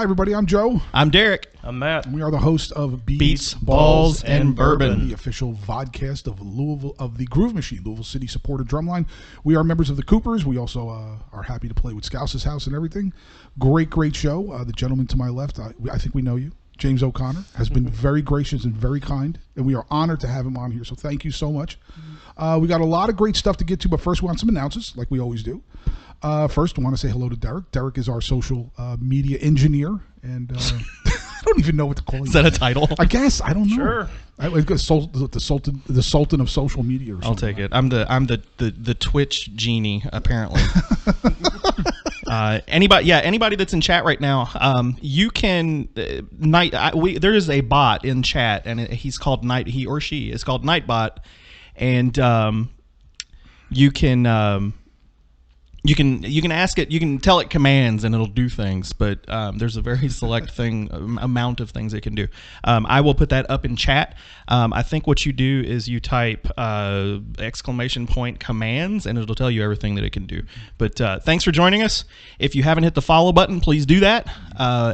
everybody. I'm Joe. I'm Derek. I'm Matt. And we are the host of Beats, Balls, and Bourbon, the official vodcast of Louisville, of the Groove Machine, Louisville City supported drumline. We are members of the Coopers. We also are happy to play with Scouse's House and everything. Great show. The gentleman to my left, I think we know you. James O'Connor has been very gracious and very kind, and we are honored to have him on here. So thank you so much. We got a lot of great stuff to get to, but first we want some announcements, like we always do. First, I want to say hello to Derek. Derek is our social media engineer, and I don't even know what to call him. Is that a title? I guess I don't know. Sure. The Sultan of social media. Or I'll take it. I'm the Twitch genie apparently. Anybody that's in chat right now, you can there is a bot in chat, and he's called Night. He or she is called Nightbot, and you can. You can ask it. You can tell it commands, and it'll do things. But there's a very select amount of things it can do. I will put that up in chat. I think what you do is you type ! Commands, and it'll tell you everything that it can do. But thanks for joining us. If you haven't hit the follow button, please do that.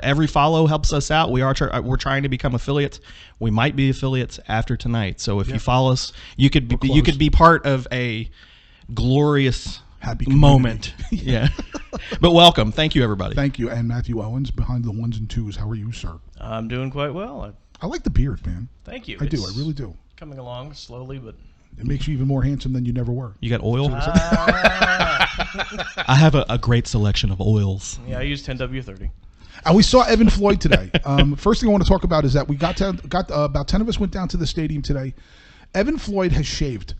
Every follow helps us out. We're trying to become affiliates. We might be affiliates after tonight. So if you follow us, you could be part of a glorious happy moment. Yeah. But welcome. Thank you, everybody. Thank you. And Matthew Owens behind the ones and twos. How are you, sir? I'm doing quite well. I like the beard, man. Thank you. I do. I really do. Coming along slowly, but it makes you even more handsome than you never were. You got oil? I have a great selection of oils. Yeah, I use 10W30. And we saw Evan Floyd today. First thing I want to talk about is that we got about 10 of us went down to the stadium today. Evan Floyd has shaved.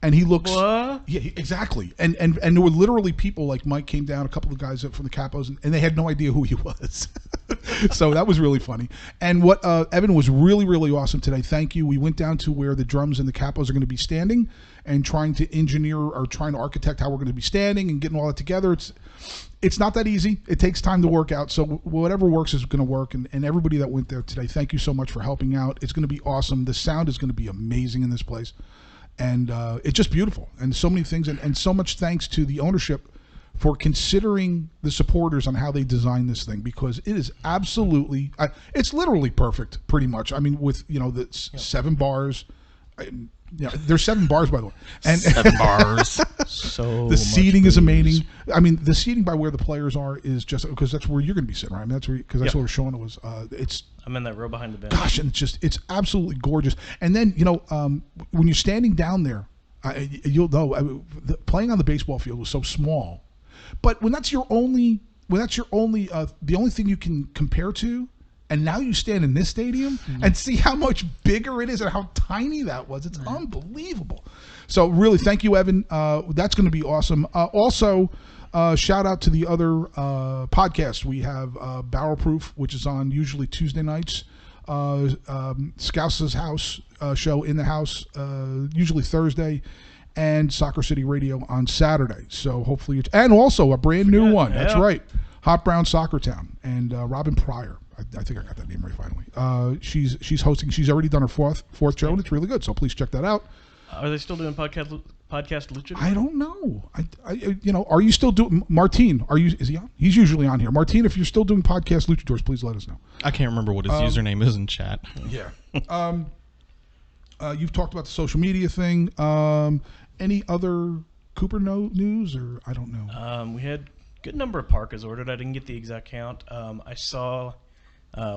And he looks, what? Yeah, exactly. And there were literally people like Mike came down, a couple of guys from the Capos, and they had no idea who he was. So that was really funny. And what Evan was really, really awesome today. Thank you. We went down to where the drums and the Capos are going to be standing, and trying to engineer or trying to architect how we're going to be standing and getting all that together. It's not that easy. It takes time to work out. So whatever works is going to work. And everybody that went there today, thank you so much for helping out. It's going to be awesome. The sound is going to be amazing in this place. And it's just beautiful, and so many things, and so much thanks to the ownership for considering the supporters on how they design this thing, because it is absolutely, it's literally perfect, pretty much. I mean, with the 7 bars, there's 7 bars by the way, and 7 bars. So the seating is amazing. I mean, the seating by where the players are is just because that's where you're going to be sitting, right? I mean, that's where where Shauna was. I'm in that row behind the bench. Gosh, and it's absolutely gorgeous. And then when you're standing down there, you'll know playing on the baseball field was so small, but when that's your only the only thing you can compare to, and now you stand in this stadium and see how much bigger it is and how tiny that was. It's unbelievable. So really, thank you, Evan. That's going to be awesome. Also. Shout out to the other podcasts. We have Barrel Proof, which is on usually Tuesday nights. Scouse's House show in the house, usually Thursday, and Soccer City Radio on Saturday. So hopefully, and also a brand new one. That's right, Hot Brown Soccer Town, and Robin Pryor. I think I got that name right finally. She's hosting. She's already done her fourth show, and it's really good. So please check that out. Are they still doing podcast luchadors? I don't know. Are you still doing Martine? Is he on? He's usually on here. Martine, if you're still doing podcast luchadors, please let us know. I can't remember what his username is in chat. Yeah. You've talked about the social media thing. Any other Cooper news, or I don't know. We had a good number of parkas ordered. I didn't get the exact count. I saw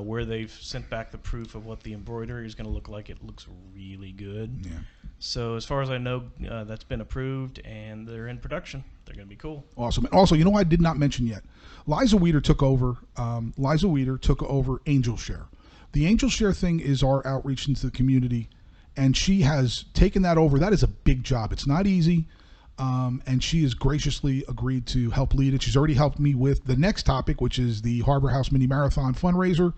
where they've sent back the proof of what the embroidery is going to look like. It looks really good. Yeah. So as far as I know, that's been approved, and they're in production. They're going to be cool. Awesome. And also, I did not mention yet. Liza Weeder took over. Angel Share. The Angel Share thing is our outreach into the community, and she has taken that over. That is a big job. It's not easy, and she has graciously agreed to help lead it. She's already helped me with the next topic, which is the Harbor House Mini Marathon fundraiser.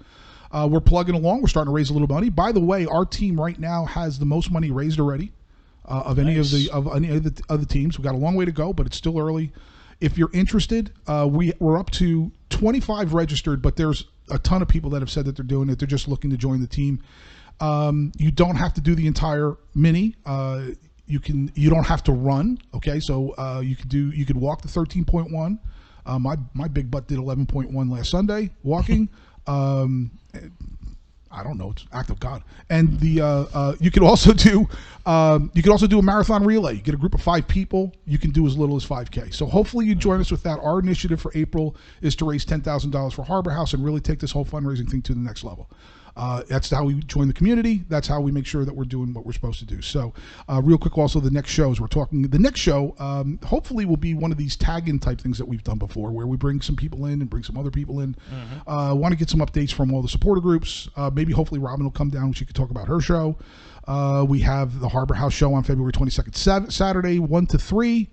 We're plugging along. We're starting to raise a little money. By the way, our team right now has the most money raised already of any of the other teams. We've got a long way to go, but it's still early. If you're interested, we're up to 25 registered, but there's a ton of people that have said that they're doing it. They're just looking to join the team. You don't have to do the entire mini. You don't have to run. Okay, so you could walk the 13.1. My big butt did 11.1 last Sunday walking. I don't know. It's an act of God. And you can also do a marathon relay. You get a group of 5 people. You can do as little as 5K. So hopefully you join us with that. Our initiative for April is to raise $10,000 for Harbor House and really take this whole fundraising thing to the next level. That's how we join the community. That's how we make sure that we're doing what we're supposed to do. So real quick, also the next shows the next show hopefully will be one of these tag-in type things that we've done before, where we bring some people in and bring some other people in. Want to get some updates from all the supporter groups. Maybe hopefully Robin will come down. She could talk about her show. We have the Harbor House show on February 22nd, Saturday, 1 to 3.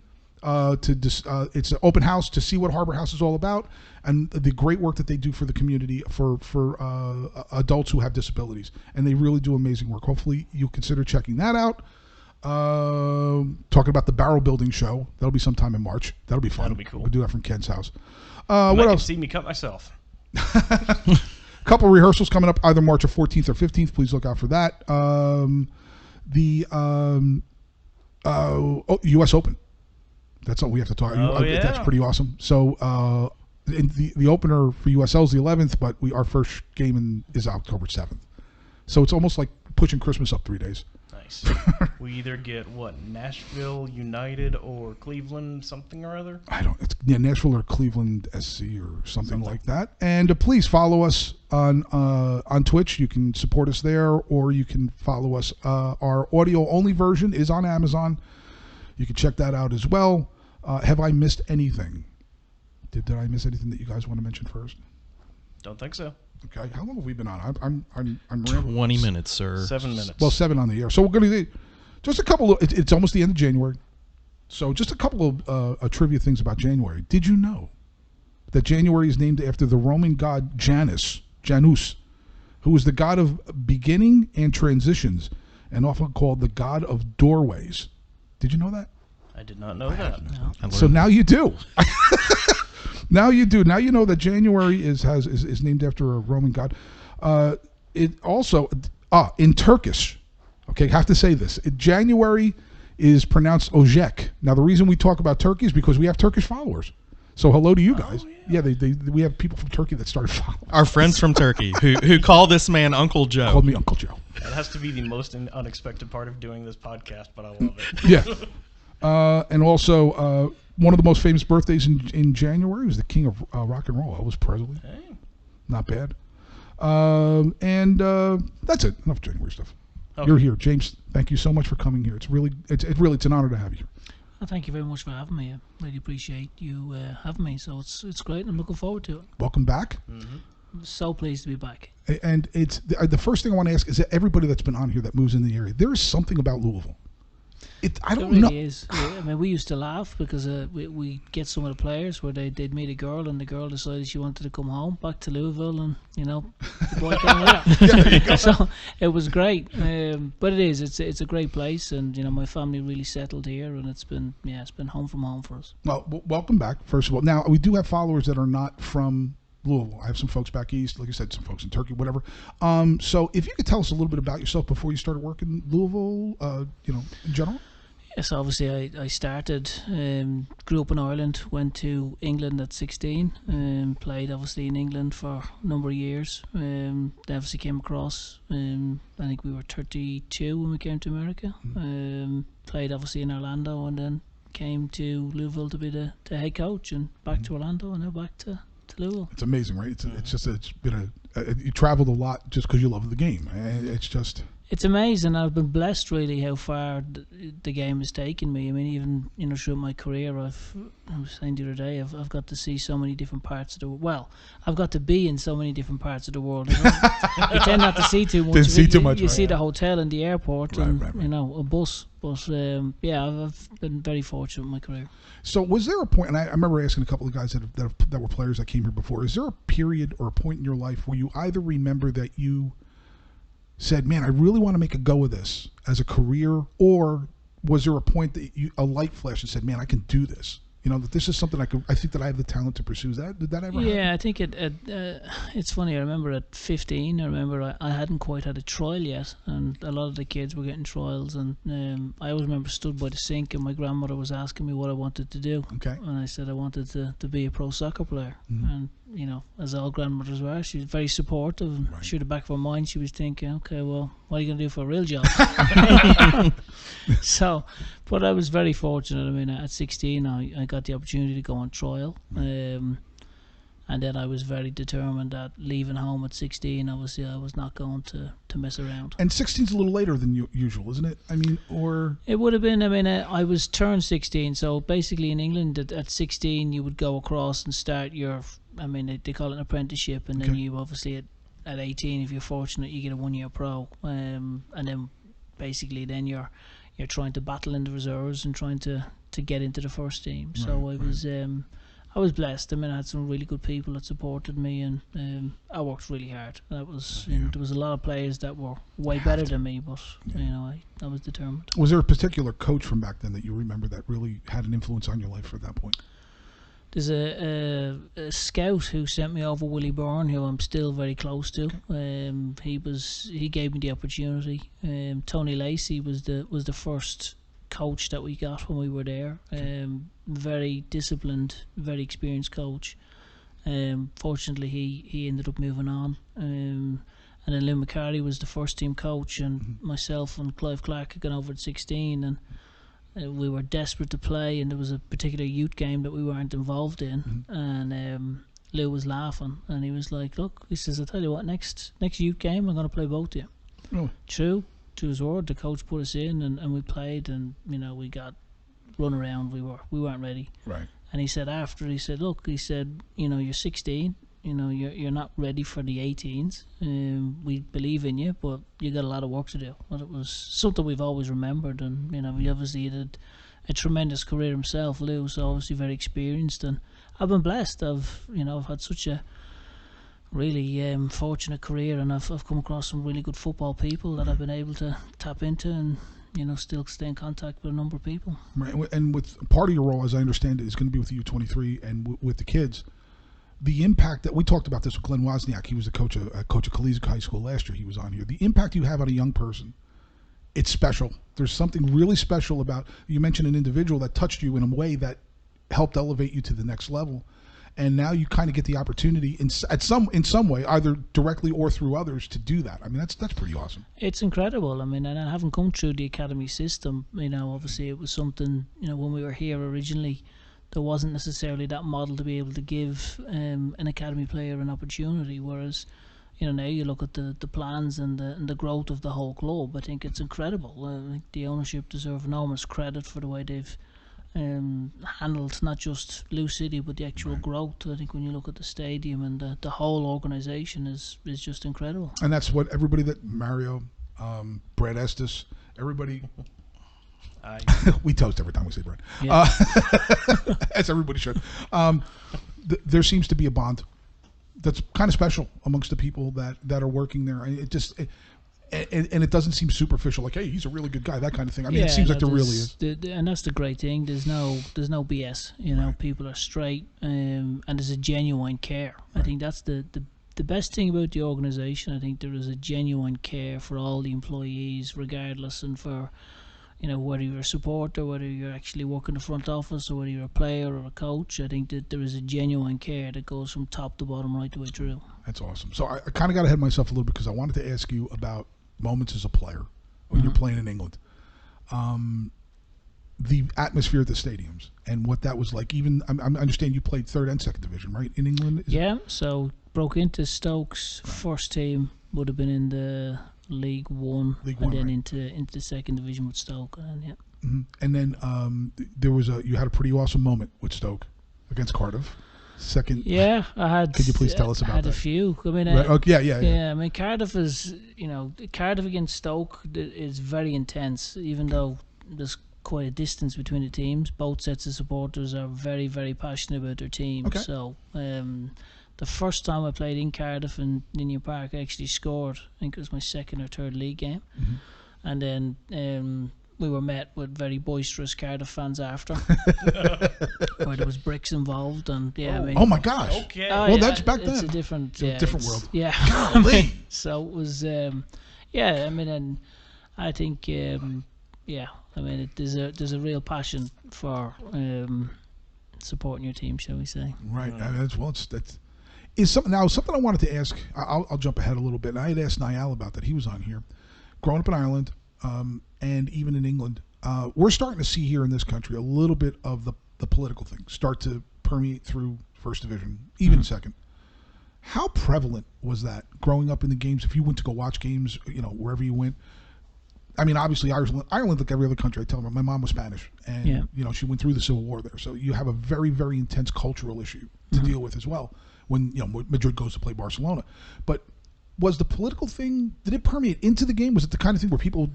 It's an open house to see what Harbor House is all about and the great work that they do for the community for adults who have disabilities, and they really do amazing work. Hopefully you'll consider checking that out. Talking about the barrel building show, that'll be sometime in March. That'll be fun. That'll be cool. We'll do that from Ken's house. What What else? See me cut myself. Couple rehearsals coming up either March 14th or 15th. Please look out for that. U.S. Open. That's all we have to talk. Yeah. That's pretty awesome. So the opener for USL is the 11th, but our first game is October 7th. So it's almost like pushing Christmas up 3 days. Nice. We either get Nashville United or Cleveland something or other. Nashville or Cleveland SC or something like that. And please follow us on Twitch. You can support us there, or you can follow us. Our audio only version is on Amazon. You can check that out as well. Have I missed anything? Did I miss anything that you guys want to mention first? Don't think so. Okay. How long have we been on? I'm rambling. 20 minutes, sir. 7 minutes. Well, 7 on the air. So we're going to do just a couple of. It's almost the end of January, so just a couple of trivia things about January. Did you know that January is named after the Roman god Janus, who was the god of beginning and transitions, and often called the god of doorways? Did you know that? I did not know that. No. So now you do. Now you do. Now you know that January is named after a Roman god. It also in Turkish. Okay, I have to say this. January is pronounced Ocak. Now the reason we talk about Turkey is because we have Turkish followers. So hello to you guys. Yeah, we have people from Turkey that started following. Our friends from Turkey who call this man Uncle Joe. Called me Uncle Joe. That has to be the most unexpected part of doing this podcast, but I love it. Yeah. And also, one of the most famous birthdays in January was the king of rock and roll, Elvis Presley. Hey. Not bad. And that's it. Enough January stuff. Okay. You're here, James. Thank you so much for coming here. It's an honor to have you here. Well, thank you very much for having me. I really appreciate you having me. So it's great, and I'm looking forward to it. Welcome back. Mm-hmm. I'm so pleased to be back. And it's the first thing I want to ask is that everybody that's been on here that moves in the area, there is something about Louisville. I don't know. It really is. I mean, we used to laugh because we get some of the players where they'd meet a girl and the girl decided she wanted to come home back to Louisville, and the boy came with her. So it was great. But it's a great place, and my family really settled here, and it's been home from home for us. Well, welcome back. First of all, now we do have followers that are not from Louisville. I have some folks back east, like I said, some folks in Turkey, whatever. So if you could tell us a little bit about yourself before you started working in Louisville, in general. Yes, obviously I started, grew up in Ireland, went to England at 16, played obviously in England for a number of years. Then obviously came across, I think we were 32 when we came to America. Played obviously in Orlando, and then came to Louisville to be the head coach, and back to Orlando, and now back to Louisville. It's amazing, right? It's been you traveled a lot just because you love the game. It's amazing. I've been blessed really how far the game has taken me. I mean, even throughout my career, I was saying the other day, I've got to see so many different parts of the world. Well, I've got to be in so many different parts of the world. You tend not to see too much. You see the hotel and the airport, and a bus. But I've been very fortunate in my career. So was there a point, and I remember asking a couple of guys that were players that came here before, is there a period or a point in your life where you either remember that you said, man, I really want to make a go of this as a career, or was there a point that a light flashed and said, man, I can do this? That this is something I think that I have the talent to pursue. Did that ever happen? Yeah, I think it's funny. I remember at 15, I hadn't quite had a trial yet, and a lot of the kids were getting trials, and I always remember stood by the sink, and my grandmother was asking me what I wanted to do. Okay. And I said I wanted to be a pro soccer player. Mm-hmm. And you know, as all grandmothers were, she was very supportive. And Right. sure, the back of her mind, she was thinking, okay, well, what are you going to do for a real job? So, but I was very fortunate. I mean, at 16, I got the opportunity to go on trial. And then I was very determined that leaving home at 16, obviously, I was not going to mess around. And 16's a little later than usual, isn't it? I mean, or It would have been, I mean, I was turned 16, so basically in England at 16 you would go across and start your, I mean, they call it an apprenticeship, and then Okay. you obviously at 18, if you're fortunate, you get a 1 year pro, and then basically then you're trying to battle in the reserves and trying to get into the first team. So I was blessed. I mean, I had some really good people that supported me, and I worked really hard. That was, you know, there was a lot of players that were way better than me, but you know, I was determined. was there a particular coach from back then that you remember that really had an influence on your life at that point? There's a scout who sent me over, Willie Byrne, who I'm still very close to. He gave me the opportunity. Tony Lacey was the first coach that we got when we were there. Very disciplined, very experienced coach. Fortunately, he ended up moving on. And then Lou McCarty was the first team coach, and myself and Clive Clark had gone over at 16, and we were desperate to play, and there was a particular youth game that we weren't involved in, and Lou was laughing, and he was like, look, he says, I'll tell you what, next youth game I'm going to play both of you. Oh, True to his word, the coach put us in, and we played, and you know, we got run around, we weren't ready. right. And he said after, he said, look, he said, you know, you're 16, you know, you're not ready for the 18s. We believe in you, but you got a lot of work to do. But it was something we've always remembered, and you know, he obviously did a tremendous career himself. Lou's obviously very experienced, and I've been blessed. I've had such a really fortunate career, and I've come across some really good football people that I've been able to tap into, and you know, still stay in contact with a number of people. Right. And with part of your role, as I understand it, is going to be with the U23 and with the kids. The impact that we talked about this with Glenn Wozniak, he was the coach of Kaliszek High School last year. He was on here. The impact you have on a young person, it's special. There's something really special about. You mentioned an individual that touched you in a way that helped elevate you to the next level, and now you kind of get the opportunity in some way, either directly or through others, to do that. I mean, that's pretty awesome. It's incredible. I mean, and I haven't come through the academy system. You know, obviously it was something, you know, when we were here originally, there wasn't necessarily that model to be able to give an academy player an opportunity. Whereas, you know, now you look at the plans and the growth of the whole club. I think it's incredible. I think the ownership deserve enormous credit for the way they've handled not just Lou City but the actual growth. I think when you look at the stadium and the whole organisation is just incredible. And that's what everybody that Mario, Brad Estes, everybody. We toast every time we say Brad. Yeah. As everybody should. There seems to be a bond that's kind of special amongst the people that are working there. It just. And it doesn't seem superficial, like, hey, he's a really good guy, that kind of thing. I mean, it seems like there really is. And that's the great thing. There's no BS. You know, people are straight, and there's a genuine care. I think that's the best thing about the organisation. I think there is a genuine care for all the employees, regardless, and for, you know, whether you're a supporter, whether you're actually working the front office, or whether you're a player or a coach. I think that there is a genuine care that goes from top to bottom right the way through. That's awesome. So I kind of got ahead of myself a little bit because I wanted to ask you about moments as a player when you're playing in England, the atmosphere at the stadiums and what that was like. Even I understand you played third and second division, right, in England? So broke into Stoke's first team, would have been in the League One, and then into the second division with Stoke, and And then there was you had a pretty awesome moment with Stoke against Cardiff. Second, I had. Could you please tell us about that? I had a few. I mean, yeah. I mean, Cardiff is, you know, Cardiff against Stoke is very intense. Even though there's quite a distance between the teams, both sets of supporters are very, very passionate about their team. Okay. So, the first time I played in Cardiff in New Park, I actually scored. I think it was my second or third league game, and then. We were met with very boisterous Cardiff fans after, where there was bricks involved, and I mean, oh my gosh! Okay. Well, that's back it's then. a different, different world. Yeah. Golly. So it was, I mean, and I think, I mean, there's a real passion for supporting your team, shall we say? Right. is something I wanted to ask. I'll jump ahead a little bit. And I had asked Niall about that. He was on here. Growing up in Ireland, and even in England, we're starting to see here in this country a little bit of the political thing start to permeate through First Division, even Second. How prevalent was that growing up in the games? If you went to go watch games, wherever you went. I mean, obviously, Ireland, like every other country, I tell them, my mom was Spanish, and she went through the Civil War there. So you have a very, very intense cultural issue to deal with as well when Madrid goes to play Barcelona. But was the political thing, did it permeate into the game? Was it the kind of thing where people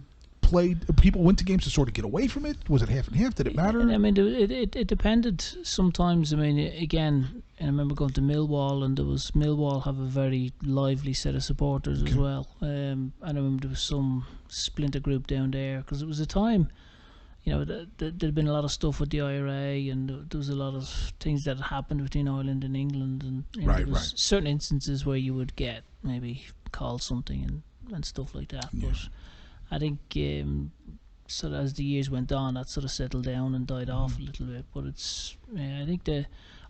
went to games to sort of get away from it? Was it half and half? Did it matter? I mean, it depended sometimes. I mean, again, I remember going to Millwall, and Millwall have a very lively set of supporters as well. And I remember there was some splinter group down there, because it was a time, there'd been a lot of stuff with the IRA, and there was a lot of things that happened between Ireland and England, and there was certain instances where you would get maybe called something and stuff like that. Yeah. But I think sort of as the years went on, that sort of settled down and died off a little bit. But I think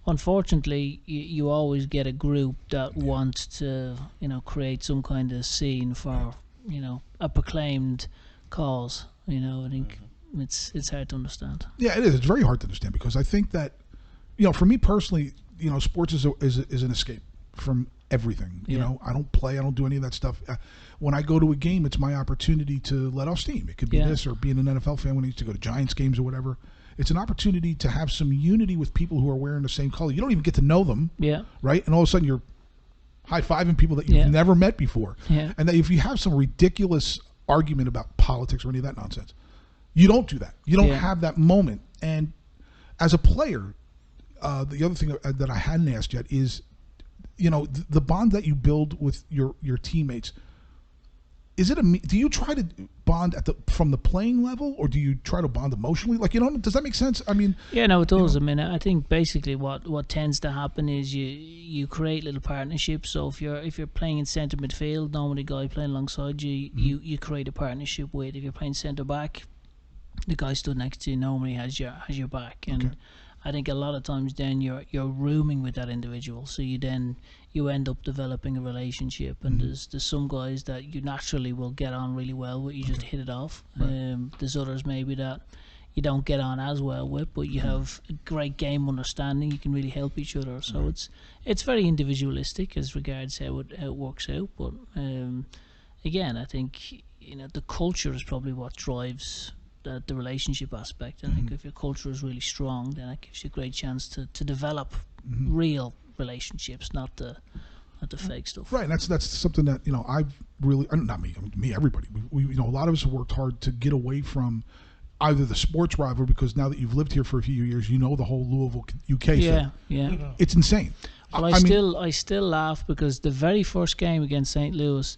unfortunately, you always get a group that wants to, create some kind of scene for, a proclaimed cause. I think it's hard to understand. Yeah, it is. It's very hard to understand, because I think that, for me personally, sports is an escape from everything. I don't play, I don't do any of that stuff. When I go to a game, it's my opportunity to let off steam. It could be this, or being an NFL fan when I used to go to Giants games or whatever. It's an opportunity to have some unity with people who are wearing the same color. You don't even get to know them, right? And all of a sudden you're high-fiving people that you've never met before. Yeah. And that if you have some ridiculous argument about politics or any of that nonsense, you don't do that. You don't have that moment. And as a player, the other thing that I hadn't asked yet is, the bond that you build with your teammates. Is it do you try to bond from the playing level, or do you try to bond emotionally? Does that make sense? I mean, no, it does. I mean, I think basically what tends to happen is you create little partnerships. So if you're playing in centre midfield, normally the guy playing alongside you, you create a partnership with. If you're playing centre back, the guy stood next to you normally has your back. And I think a lot of times then you're rooming with that individual, so you end up developing a relationship, and there's some guys that you naturally will get on really well with, you just hit it off. There's others maybe that you don't get on as well with, but you have a great game understanding, you can really help each other. So it's very individualistic as regards how it works out. But again, I think the culture is probably what drives the relationship aspect. I think if your culture is really strong, then it gives you a great chance to develop real relationships, not the fake stuff. Right. That's something that I've really, not me, everybody. We a lot of us have worked hard to get away from either the sports rivalry, because now that you've lived here for a few years, the whole Louisville UK thing. Yeah. It's insane. Well, I still laugh, because the very first game against St. Louis,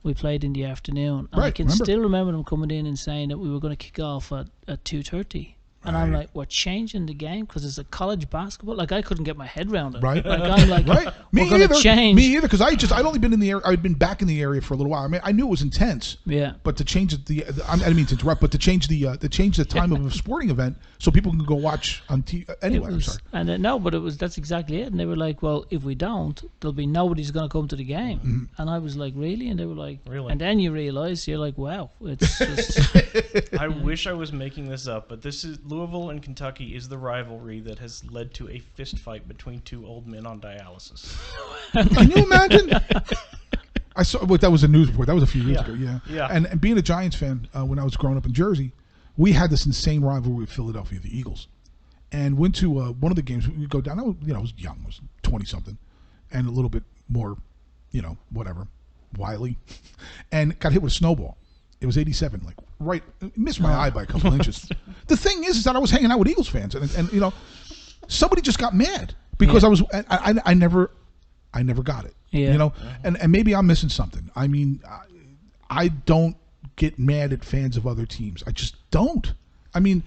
we played in the afternoon, and I can still remember them coming in and saying that we were going to kick off at 2:30. And I'm like, we're changing the game because it's a college basketball. Like, I couldn't get my head around it. Right. Like, I'm like, Me we're going to change. Me either, because I'd only been in the area. I'd been back in the area for a little while. I mean, I knew it was intense. Yeah. But to change I didn't mean to interrupt, but to change the time of a sporting event so people can go watch on TV. Anyway, I'm sorry. And that's exactly it. And they were like, well, if we don't, there'll be nobody's going to come to the game. And I was like, really? And they were like, really? And then you realize, you're like, wow, it's just. I wish I was making this up, but this is Louisville and Kentucky is the rivalry that has led to a fist fight between two old men on dialysis. Can you imagine? I saw that was a news report. That was a few years ago. Yeah. And being a Giants fan, when I was growing up in Jersey, we had this insane rivalry with Philadelphia, the Eagles, and went to one of the games. We go down. I was young. I was 20 something, and a little bit more, whatever, wily, and got hit with a snowball. It was 87, missed my eye by a couple inches. The thing is that I was hanging out with Eagles fans, and somebody just got mad because I never got it. Yeah. And maybe I'm missing something. I mean, I don't get mad at fans of other teams. I just don't. I mean,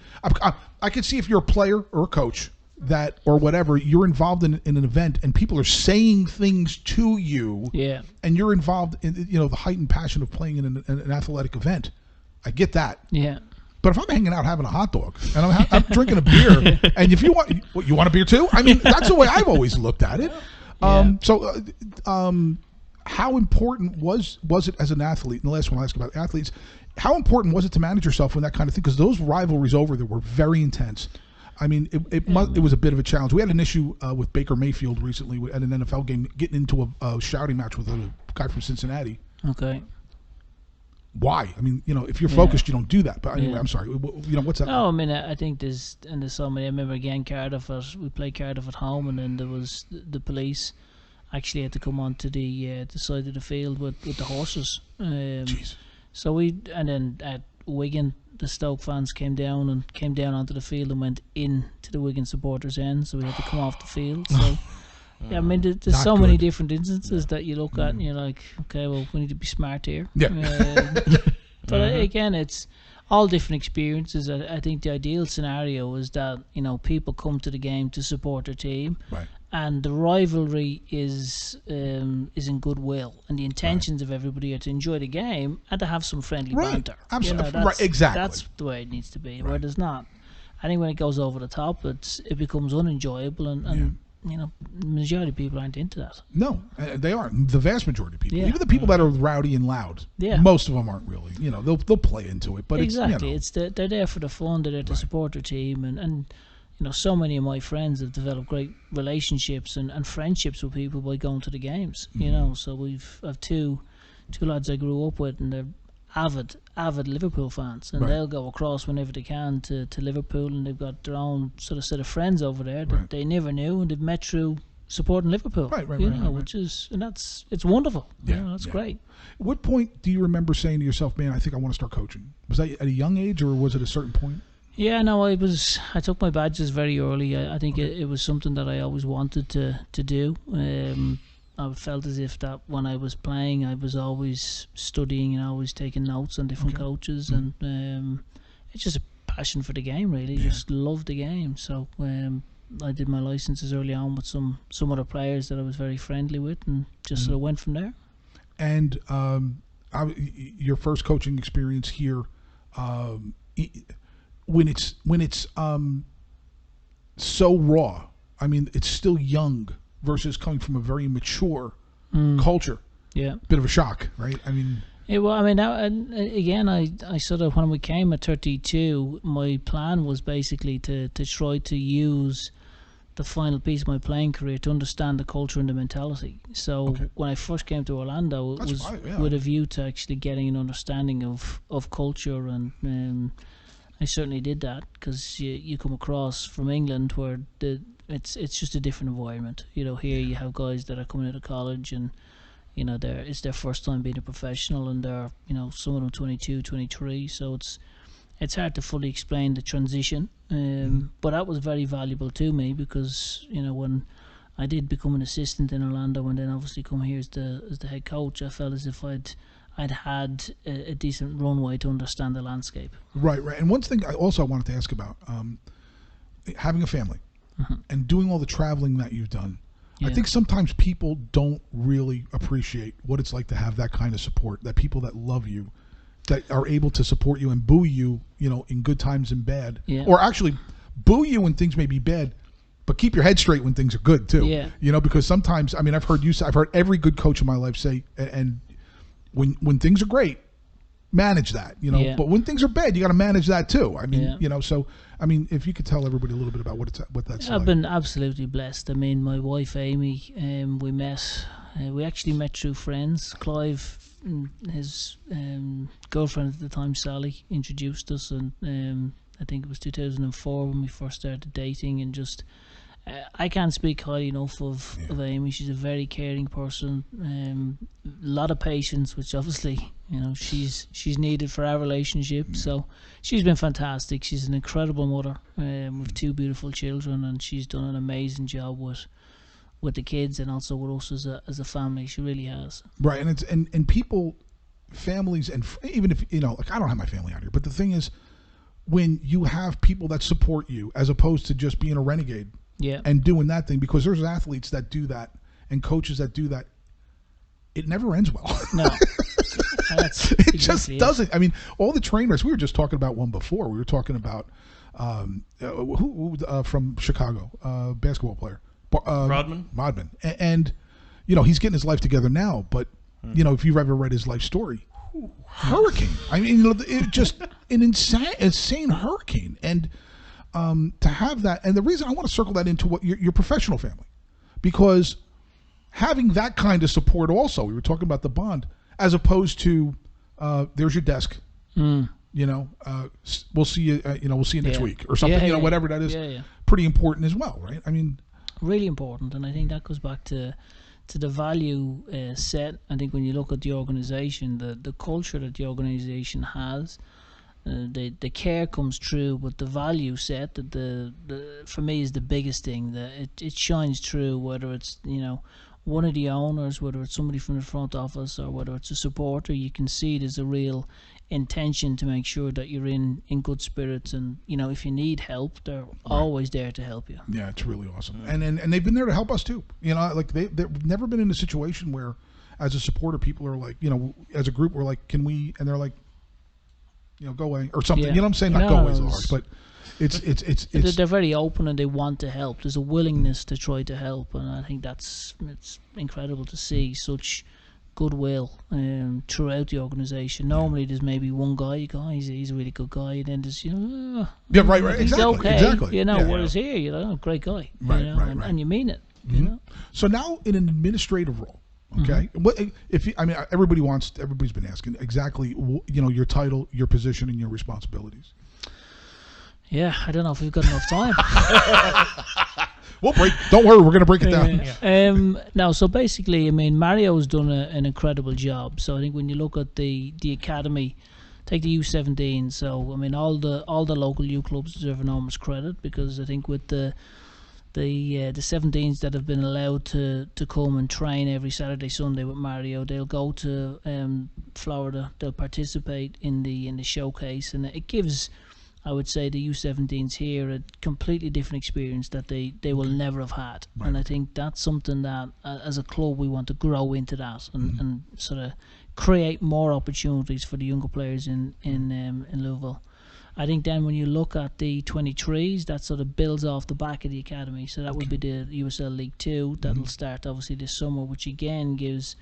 I could see if you're a player or a coach that, or whatever, you're involved in an event and people are saying things to you, and you're involved in the heightened passion of playing in an athletic event. I get that. Yeah. But if I'm hanging out having a hot dog and I'm drinking a beer, and if you want a beer too, I mean, that's the way I've always looked at it. How important was it as an athlete? And the last one I ask about athletes, how important was it to manage yourself when that kind of thing? Because those rivalries over there were very intense. I mean, it was a bit of a challenge. We had an issue with Baker Mayfield recently at an NFL game, getting into a shouting match with a guy from Cincinnati. Okay. Why? I mean, if you're focused, you don't do that. But anyway, I'm sorry. What's that? Oh, I mean, I think there's so many. I remember again Cardiff. We played Cardiff at home, and then there was the police actually had to come onto the side of the field with the horses. Jeez. So and then at Wigan, the Stoke fans came down onto the field and went in to the Wigan supporters' end, so we had to come off the field. So yeah, I mean, there's so many different instances that you look at and you're like, okay, well, we need to be smart here. Yeah. But again, it's all different experiences. I think the ideal scenario is that people come to the game to support their team, right, and the rivalry is in goodwill, and the intentions of everybody are to enjoy the game and to have some friendly banter. Absolutely. Right, exactly. That's the way it needs to be. Right. Where there's not, I think when it goes over the top, it becomes unenjoyable, and majority of people aren't into that. No, they aren't. The vast majority of people, Yeah. even the people that are rowdy and loud, Yeah. most of them aren't really. They'll play into it, but exactly, it's they're there for the fun. They're there to support their team, and so many of my friends have developed great relationships and friendships with people by going to the games. So I've two lads I grew up with, and they're avid Liverpool fans, and they'll go across whenever they can to Liverpool, and they've got their own sort of set of friends over there that they never knew, and they've met through supporting Liverpool. Right. Which is, and it's wonderful. That's great. At what point do you remember saying to yourself, "Man, I think I want to start coaching"? Was that at a young age, or was it a certain point? Yeah, no, I took my badges very early. I think it was something that I always wanted to do. I felt as if that when I was playing, I was always studying and always taking notes on different coaches, and it's just a passion for the game, really. Just love the game. So I did my licenses early on with some other players that I was very friendly with, and just sort of went from there. And your first coaching experience here, when it's so raw, I mean, it's still young versus coming from a very mature culture. Yeah, bit of a shock, right? I mean, yeah. Well, I mean, again, I sort of, when we came at 32, my plan was basically to try to use the final piece of my playing career to understand the culture and the mentality. So when I first came to Orlando, it was with a view to actually getting an understanding of culture, and I certainly did that, because you come across from England where it's just a different environment. Here you have guys that are coming out of college, and it's their first time being a professional, and they're some of them 22, 23. So it's hard to fully explain the transition. But that was very valuable to me, because when I did become an assistant in Orlando, and then obviously come here as the head coach, I felt as if I'd had a decent runway to understand the landscape. Right. And one thing I wanted to ask about, having a family and doing all the traveling that you've done. I think sometimes people don't really appreciate what it's like to have that kind of support, that people that love you, that are able to support you and boo you, in good times and bad. Yeah. Or actually boo you when things may be bad, but keep your head straight when things are good too. Yeah. Because sometimes, I mean, I've heard every good coach in my life say, and when things are great, manage that, but when things are bad, you got to manage that too. I mean, so, I mean, if you could tell everybody a little bit about what that's like. I've been absolutely blessed. I mean, my wife, Amy, we actually met through friends. Clive, his girlfriend at the time, Sally, introduced us, and I think it was 2004 when we first started dating, and just I can't speak highly enough of Amy. She's a very caring person, a lot of patience, which obviously she's needed for our relationship. So she's been fantastic. She's an incredible mother with two beautiful children, and she's done an amazing job with the kids and also with us as a family. She really has. Right, and it's and people, families, and even if like, I don't have my family out here, but the thing is, when you have people that support you as opposed to just being a renegade. Yeah. And doing that thing, because there's athletes that do that and coaches that do that, it never ends well. No. It just doesn't. I mean, all the trainers, we were just talking about one before. We were talking about who from Chicago, basketball player, Rodman, and you know he's getting his life together now. But you know if you've ever read his life story, hurricane. I mean, you know, it just an insane hurricane, and to have that, and the reason I want to circle that into what your professional family, because having that kind of support also, we were talking about the bond, as opposed to there's your desk. You know, we'll see you. You know, we'll see you next week or something. You know, whatever that is. Pretty important as well, right? I mean, really important, and I think that goes back to the value set. I think when you look at the organisation, the culture that the organisation has, the care comes through, but the value set that the for me is the biggest thing. That it shines through, whether it's one of the owners, whether it's somebody from the front office, or whether it's a supporter. You can see there's a real intention to make sure that you're in good spirits, and if you need help, they're always there to help you. Yeah, it's really awesome. And they've been there to help us too. Like they've never been in a situation where as a supporter people are like, as a group we're like, can we, and they're like, go away or something. You know what I'm saying? Not go away is hard, but it's they're very open and they want to help. There's a willingness to try to help, and I think it's incredible to see such goodwill throughout the organisation. Normally there's maybe one guy, he's a really good guy, and then there's right, he's exactly. Whereas here, great guy, right. And you mean it. So now in an administrative role, okay, what if everybody's been asking exactly your title, your position, and your responsibilities. Yeah, I don't know if we've got enough time. We'll break. Don't worry, we're going to break it down. No, so basically, Mario's done an incredible job. So I think when you look at the academy, take the U17. So all the local U clubs deserve enormous credit, because I think with the 17s that have been allowed to come and train every Saturday, Sunday with Mario, they'll go to Florida. They'll participate in the showcase, and it gives, I would say, the U17s here a completely different experience that they will never have had. Right. And I think that's something that as a club we want to grow into that and sort of create more opportunities for the younger players in Louisville. I think then when you look at the 23s, that sort of builds off the back of the academy. So that would be the USL League 2. That'll start obviously this summer, which again gives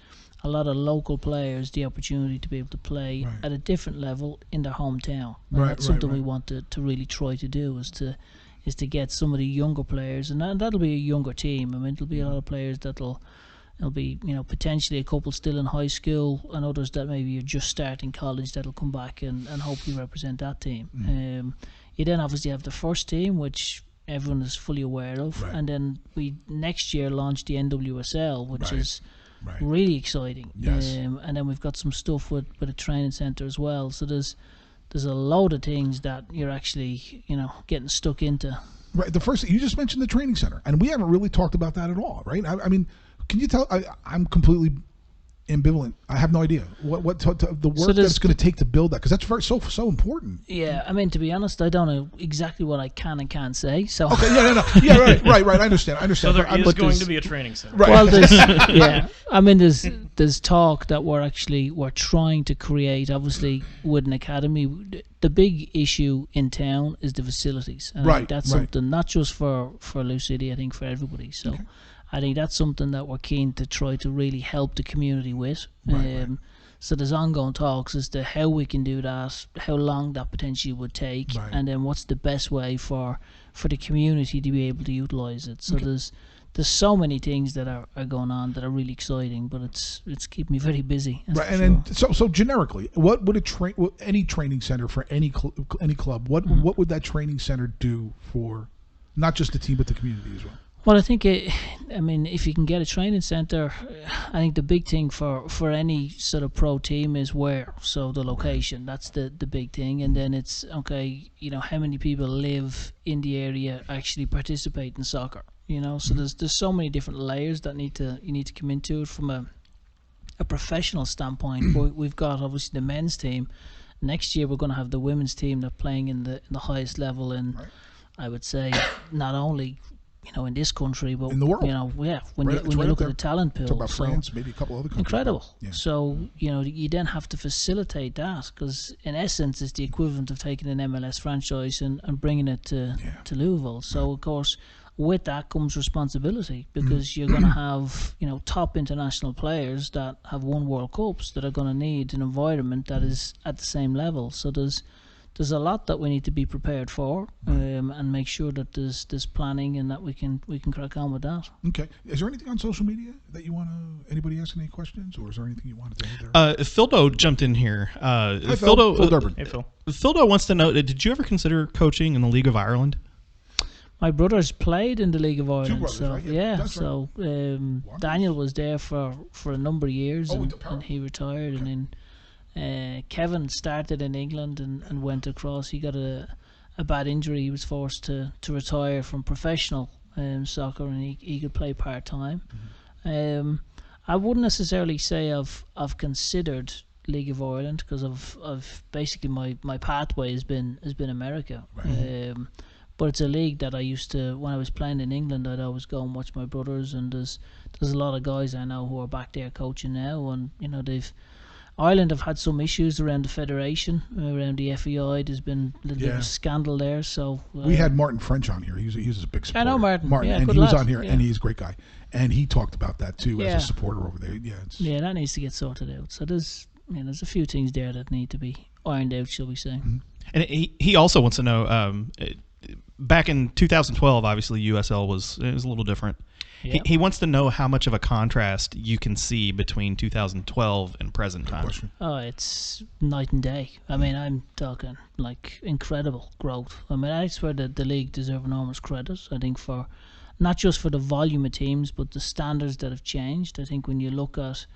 a lot of local players the opportunity to be able to play at a different level in their hometown. And that's something we want to really try to do, is to get some of the younger players, and that'll be a younger team. There'll be a lot of players that'll be potentially a couple still in high school, and others that maybe are just starting college that'll come back and hopefully represent that team. You then obviously have the first team, which everyone is fully aware of, and then we next year launch the NWSL, which is really exciting. Yes. And then we've got some stuff with a training centre as well. So there's a load of things that you're actually getting stuck into. Right. The first you just mentioned the training center, and we haven't really talked about that at all, right? I mean, can you tell? I'm completely ambivalent. I have no idea the work that's going to take to build that, because that's so important. Yeah, to be honest, I don't know exactly what I can and can't say. So okay, yeah, right. I understand. So there is going to be a training center. Right. Well, there's talk that we're trying to create, obviously, with an academy. The big issue in town is the facilities. And I think that's something not just for Lou City, I think for everybody. So. Okay. I think that's something that we're keen to try to really help the community with. So there's ongoing talks as to how we can do that, how long that potentially would take, and then what's the best way for the community to be able to utilise it. So there's so many things that are going on that are really exciting, but it's keeping me very busy. Right, and then so generically, what would any training center for any club? What would that training center do for not just the team but the community as well? Well, I think if you can get a training centre, I think the big thing for any sort of pro team is where. So the location, that's the big thing, and then it's how many people live in the area actually participate in soccer. So there's so many different layers that you need to come into it from a professional standpoint. We've got obviously the men's team. Next year we're going to have the women's team that's playing in the highest level, and I would say not only in this country, but in the world. When you look at the talent pool, talk about France, maybe a couple other countries. Incredible. Yeah. So you then have to facilitate that, because in essence it's the equivalent of taking an MLS franchise and bringing it to Louisville. So of course with that comes responsibility, because you're going to have, you know, top international players that have won World Cups that are going to need an environment that is at the same level. So there's a lot that we need to be prepared for, and make sure that there's planning and that we can crack on with that. Okay. Is there anything on social media that you want to? Anybody asking any questions, or is there anything you wanted to add there? Phildo jumped in here. Hi, Phil Durbin. Hey, Phil. Phildo wants to know: did you ever consider coaching in the League of Ireland? My brothers played in the League of Ireland, brothers, so right? yeah. That's So Daniel was there for a number of years, and he retired, and then Kevin started in England and went across. He got a bad injury. He was forced to retire from professional soccer, and he could play part time. I wouldn't necessarily say I've considered League of Ireland, because I've basically my pathway has been America. Right. But it's a league that I used to, when I was playing in England, I'd always go and watch my brothers, and there's a lot of guys I know who are back there coaching now, and you know Ireland have had some issues around the federation, around the FEI. There's been a little bit of a scandal there. So we had Martin French on here. He was a big supporter. I know Martin. Yeah, and good he was lad. on here, and he's a great guy. And he talked about that too as Yeah. a supporter over there. Yeah, that needs to get sorted out. So there's a few things there that need to be ironed out, shall we say? And he also wants to know. Back in 2012, obviously USL was a little different. Yeah. He wants to know how much of a contrast you can see between 2012 and present time. question. Oh, it's night and day. I mean, I'm talking like incredible growth. I mean, I swear that the league deserve enormous credit. I think for not just for the volume of teams, but the standards that have changed. I think when you look at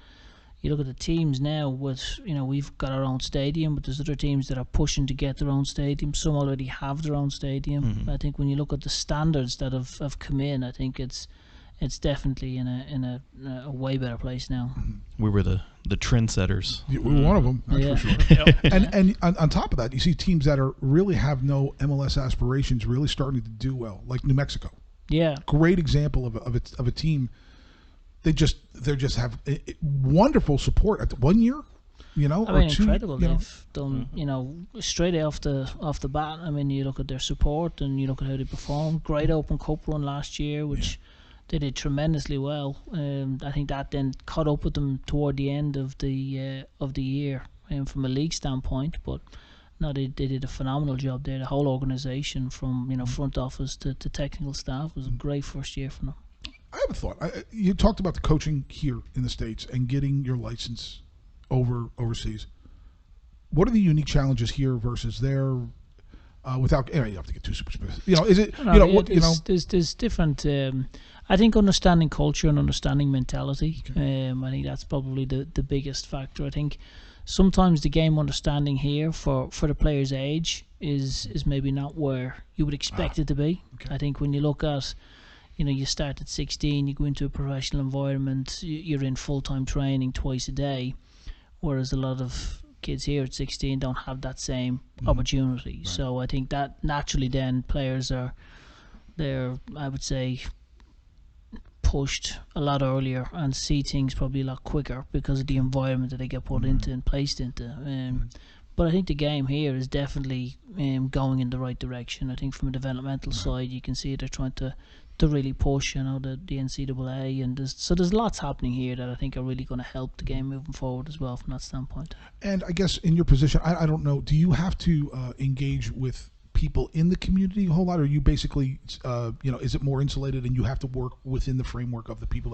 the teams now, with we've got our own stadium, but there's other teams that are pushing to get their own stadium. Some already have their own stadium. I think when you look at the standards that have come in, I think it's definitely in a way better place now. We were the trendsetters. We were one of them, that's for sure. And on top of that, you see teams that are really have no MLS aspirations really starting to do well, like New Mexico. Yeah, Great example of a team. They just have wonderful support at 1 year, I mean, or two. incredible. They've done, straight off the bat. I mean, you look at their support and you look at how they performed. Great Open Cup run last year, which they did tremendously well. I think that then caught up with them toward the end of the year, from a league standpoint. But no, they did a phenomenal job there. The whole organisation, from front office to technical staff, was a great first year for them. I have a thought. You talked about the coaching here in the States and getting your license overseas. What are the unique challenges here versus there? Without, you have to get too super specific. Is it? There's different. I think understanding culture and understanding mentality. I think that's probably the biggest factor. I think sometimes the game understanding here for the player's age is maybe not where you would expect it to be. Okay. I think when you look at, you start at 16, you go into a professional environment, you're in full-time training twice a day, whereas a lot of kids here at 16 don't have that same opportunity. Right. So I think that naturally then players they're, I would say, pushed a lot earlier and see things probably a lot quicker because of the environment that they get put into and placed into. But I think the game here is definitely going in the right direction. I think from a developmental side, you can see they're trying to really push, the NCAA, and there's lots happening here that I think are really going to help the game moving forward as well from that standpoint. And I guess in your position, I don't know, do you have to engage with people in the community a whole lot, or you basically, is it more insulated and you have to work within the framework of the people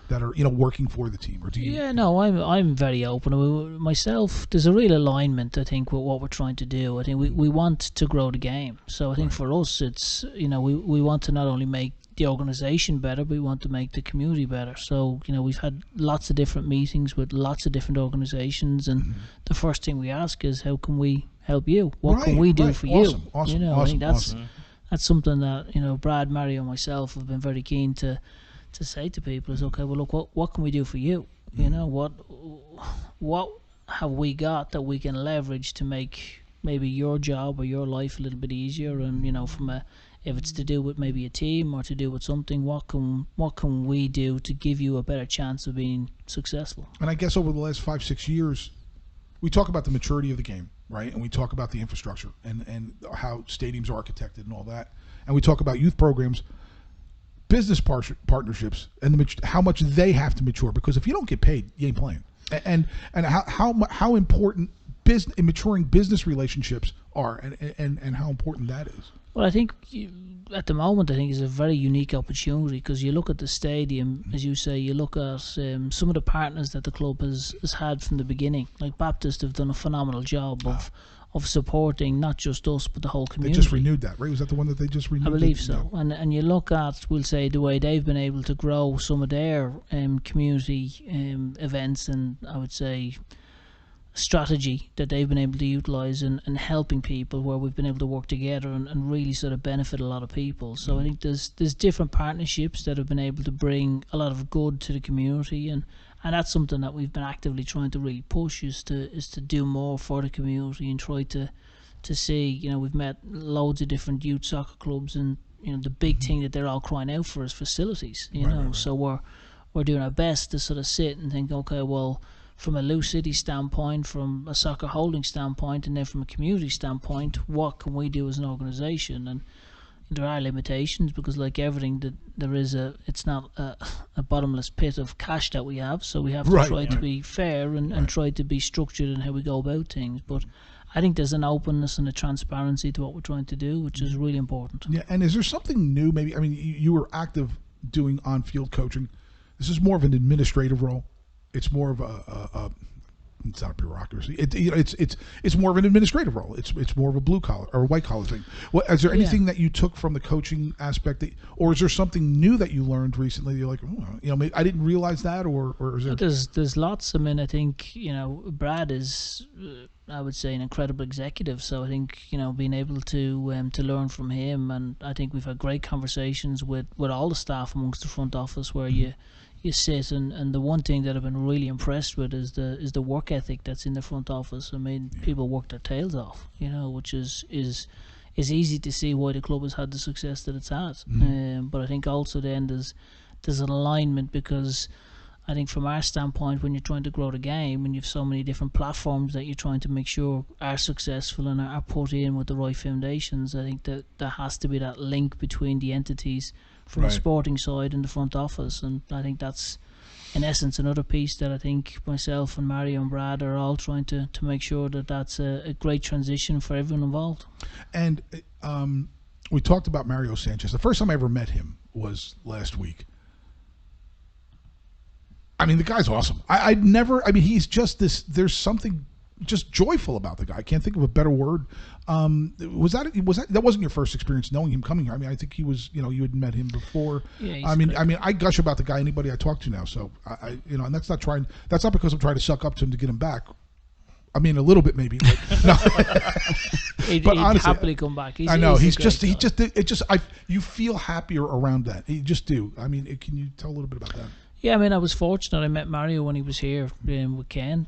that are working for the team, or do you? Yeah, no, I'm very open. Myself, there's a real alignment, I think, with what we're trying to do. I think we want to grow the game. So I think for us, it's we want to not only make the organisation better, but we want to make the community better. So we've had lots of different meetings with lots of different organisations, and the first thing we ask is, how can we help you? What can we do for you? Awesome. I think that's something that Brad, Mario, and myself have been very keen to say to people is, okay, well, look, what can we do for you? What have we got that we can leverage to make maybe your job or your life a little bit easier? And if it's to do with maybe a team or to do with something, what can we do to give you a better chance of being successful? And I guess over the last 5-6 years, we talk about the maturity of the game, right? And we talk about the infrastructure and how stadiums are architected and all that. And we talk about youth programs. business partnerships and how much they have to mature, because if you don't get paid, you ain't playing. And how important maturing business relationships are, and how important that is. Well, I think at the moment, I think it's a very unique opportunity, because you look at the stadium, as you say, you look at some of the partners that the club has had from the beginning. Like Baptist have done a phenomenal job of supporting not just us but the whole community. They just renewed that, right? Was that the one that they just renewed? I believe so. Yeah. And you look at, we'll say, the way they've been able to grow some of their community events, and I would say strategy that they've been able to utilise in helping people, where we've been able to work together and really sort of benefit a lot of people. So I think there's different partnerships that have been able to bring a lot of good to the community, and that's something that we've been actively trying to really push, is to do more for the community and try to see, you know, we've met loads of different youth soccer clubs, and you know the big thing that they're all crying out for is facilities, you know. Right. So we're doing our best to sort of sit and think, okay, well, from a Lou City standpoint, from a soccer holding standpoint, and then from a community standpoint, what can we do as an organisation? And there are limitations, because like everything, that there is it's not a bottomless pit of cash that we have, so we have to try to be fair and try to be structured in how we go about things. But I think there's an openness and a transparency to what we're trying to do, which is really important. Yeah, and is there something new? Maybe, I mean, you were active doing on-field coaching. This is more of an administrative role. It's more of a it's not a bureaucracy. It's more of an administrative role. It's more of a blue collar or white collar thing. Well, is there anything that you took from the coaching aspect, or is there something new that you learned recently? You're like, oh, you know, maybe I didn't realize that, or is there? There's lots. I mean, I think, you know, Brad is, I would say, an incredible executive. So I think, you know, being able to learn from him, and I think we've had great conversations with all the staff amongst the front office, where you sit, and the one thing that I've been really impressed with is the work ethic that's in the front office. I mean, people work their tails off, you know, which is easy to see why the club has had the success that it's had. But I think also then there's an alignment, because I think from our standpoint, when you're trying to grow the game and you have so many different platforms that you're trying to make sure are successful and are put in with the right foundations, I think that there has to be that link between the entities from the sporting side and the front office. And I think that's, in essence, another piece that I think myself and Mario and Brad are all trying to make sure that that's a great transition for everyone involved. And we talked about Mario Sanchez. The first time I ever met him was last week. I mean, the guy's awesome. I mean, he's just this, there's something just joyful about the guy. I can't think of a better word. That wasn't your first experience knowing him coming here? I mean, I think he was, you know, you had met him before. Yeah, I mean, I gush about the guy, anybody I talk to now. So you know, and that's not because I'm trying to suck up to him to get him back. I mean, a little bit maybe, but no. He'd honestly, happily come back. I know you feel happier around that. You just do. I mean, can you tell a little bit about that? Yeah, I mean, I was fortunate. I met Mario when he was here with Ken.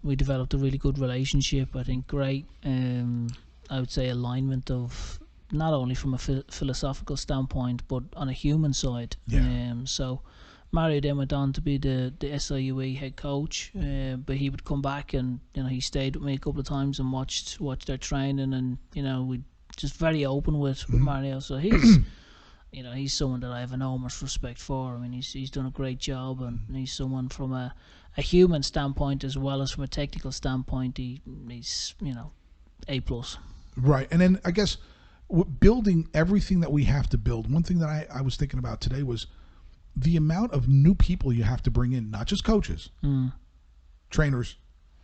We developed a really good relationship. I think great, I would say, alignment of not only from a philosophical standpoint, but on a human side. Yeah. So Mario then went on to be the SIUE head coach, but he would come back, and you know, he stayed with me a couple of times and watched their training, and you know, we just very open with Mario. So he's you know, he's someone that I have enormous respect for. I mean, he's done a great job, and he's someone from a human standpoint as well as from a technical standpoint. He's, you know, A+. Right. And then I guess building everything that we have to build, one thing that I was thinking about today was the amount of new people you have to bring in, not just coaches, trainers,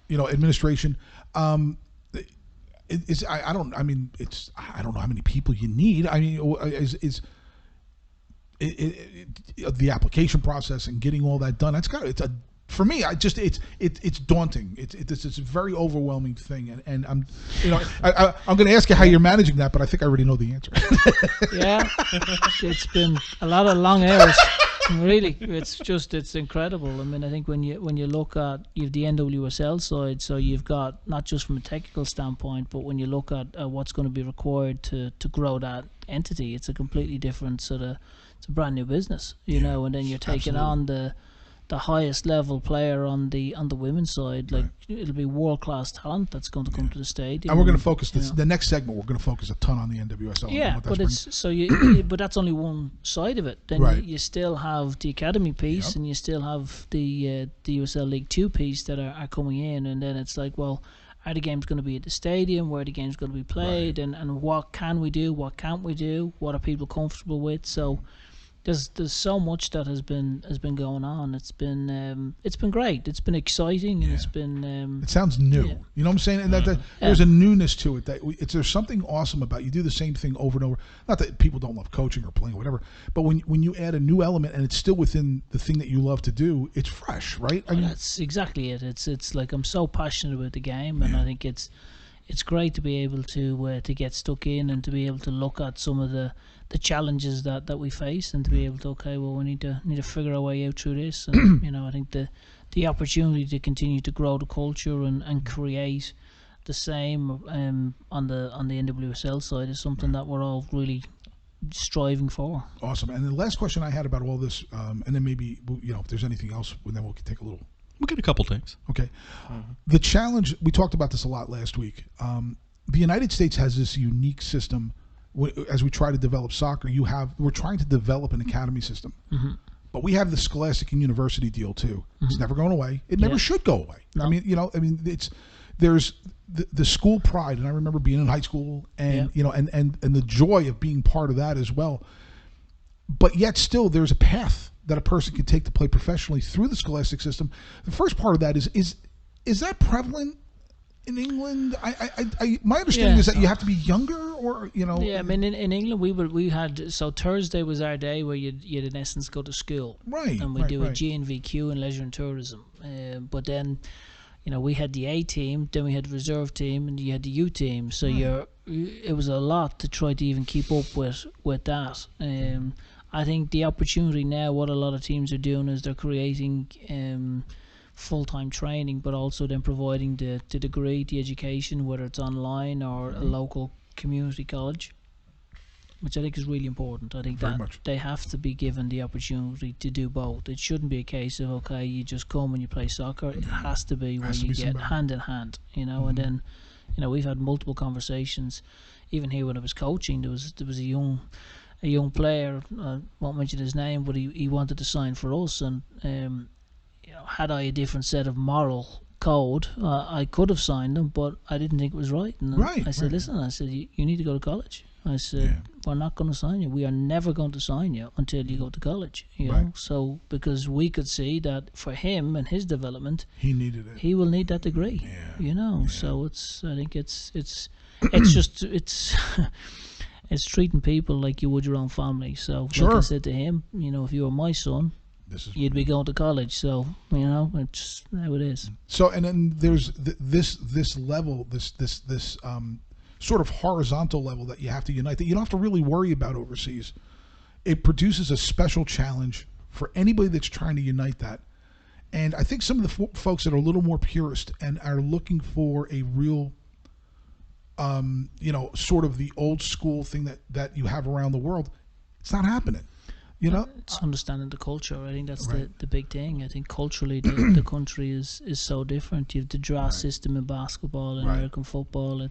you know, administration. I don't know how many people you need. I mean, the application process and getting all that done, for me, it's daunting. It's a very overwhelming thing, and I'm, you know, I'm going to ask you how you're managing that, but I think I already know the answer. Yeah, it's been a lot of long hours. Really, it's incredible. I mean, I think when you look at, you have the NWSL side, so you've got not just from a technical standpoint, but when you look at what's going to be required to grow that entity, it's a completely different sort of, it's a brand new business, you know. And then you're taking on the the highest level player on the women's side. Like it'll be world class talent that's going to come to the stadium. And we're going to focus the next segment. We're going to focus a ton on the NWSL. Yeah, but but that's only one side of it. Then you still have the academy piece, and you still have the USL League 2 piece that are coming in, and then it's like, well, are the games going to be at the stadium? Where are the games going to be played? And what can we do? What can't we do? What are people comfortable with? So there's so much that has been going on. It's been great. It's been exciting, and it's been. It sounds new. Yeah. You know what I'm saying? And that there's a newness to it. There's something awesome about you do the same thing over and over. Not that people don't love coaching or playing or whatever, but when you add a new element and it's still within the thing that you love to do, it's fresh, right? I mean, that's exactly it. It's like I'm so passionate about the game, and I think it's great to be able to get stuck in and to be able to look at some of the challenges that we face, and to be able to we need to figure our way out through this. And I think the opportunity to continue to grow the culture and create the same on the NWSL side is something that we're all really striving for. Awesome. And the last question I had about all this, and then maybe if there's anything else, then we'll take a little. We'll get a couple things. Okay. The challenge, we talked about this a lot last week. The United States has this unique system. As we try to develop soccer, we're trying to develop an academy system. But we have the Scholastic and University deal too. It's never going away. It never should go away. No. I mean, there's the school pride, and I remember being in high school, and and the joy of being part of that as well. But yet still, there's a path that a person can take to play professionally through the Scholastic system. The first part of that is that prevalent in England? My understanding is that you have to be younger, or Yeah, I mean, in England we had Thursday was our day where you'd in essence go to school, right? And we do a GNVQ in leisure and tourism. But then, we had the A team, then we had the reserve team, and you had the U team. So it was a lot to try to even keep up with that. I think the opportunity now, what a lot of teams are doing is they're creating full-time training, but also then providing the degree, the education, whether it's online or a local community college, which I think is really important. I think they have to be given the opportunity to do both. It shouldn't be a case of, you just come and you play soccer. It has to be where you get hand in hand, and then, we've had multiple conversations. Even here when I was coaching, there was a young player, I won't mention his name, but he wanted to sign for us, and had I a different set of moral code, I could have signed him, but I didn't think it was right. And I said, listen, you need to go to college. I said, we're not going to sign you. We are never going to sign you until you go to college. You know? So because we could see that for him and his development, he needed it. He will need that degree. So I think it's it's treating people like you would your own family. So like I said to him, if you were my son, you'd be going to college. So it's how it is. So and then there's this level, this sort of horizontal level that you have to unite, that you don't have to really worry about overseas. It produces a special challenge for anybody that's trying to unite that. And I think some of the folks that are a little more purist and are looking for a real sort of the old school thing that you have around the world, it's not happening. It's understanding the culture. I think that's the big thing. I think culturally the country is so different. You have the draft system in basketball and American football.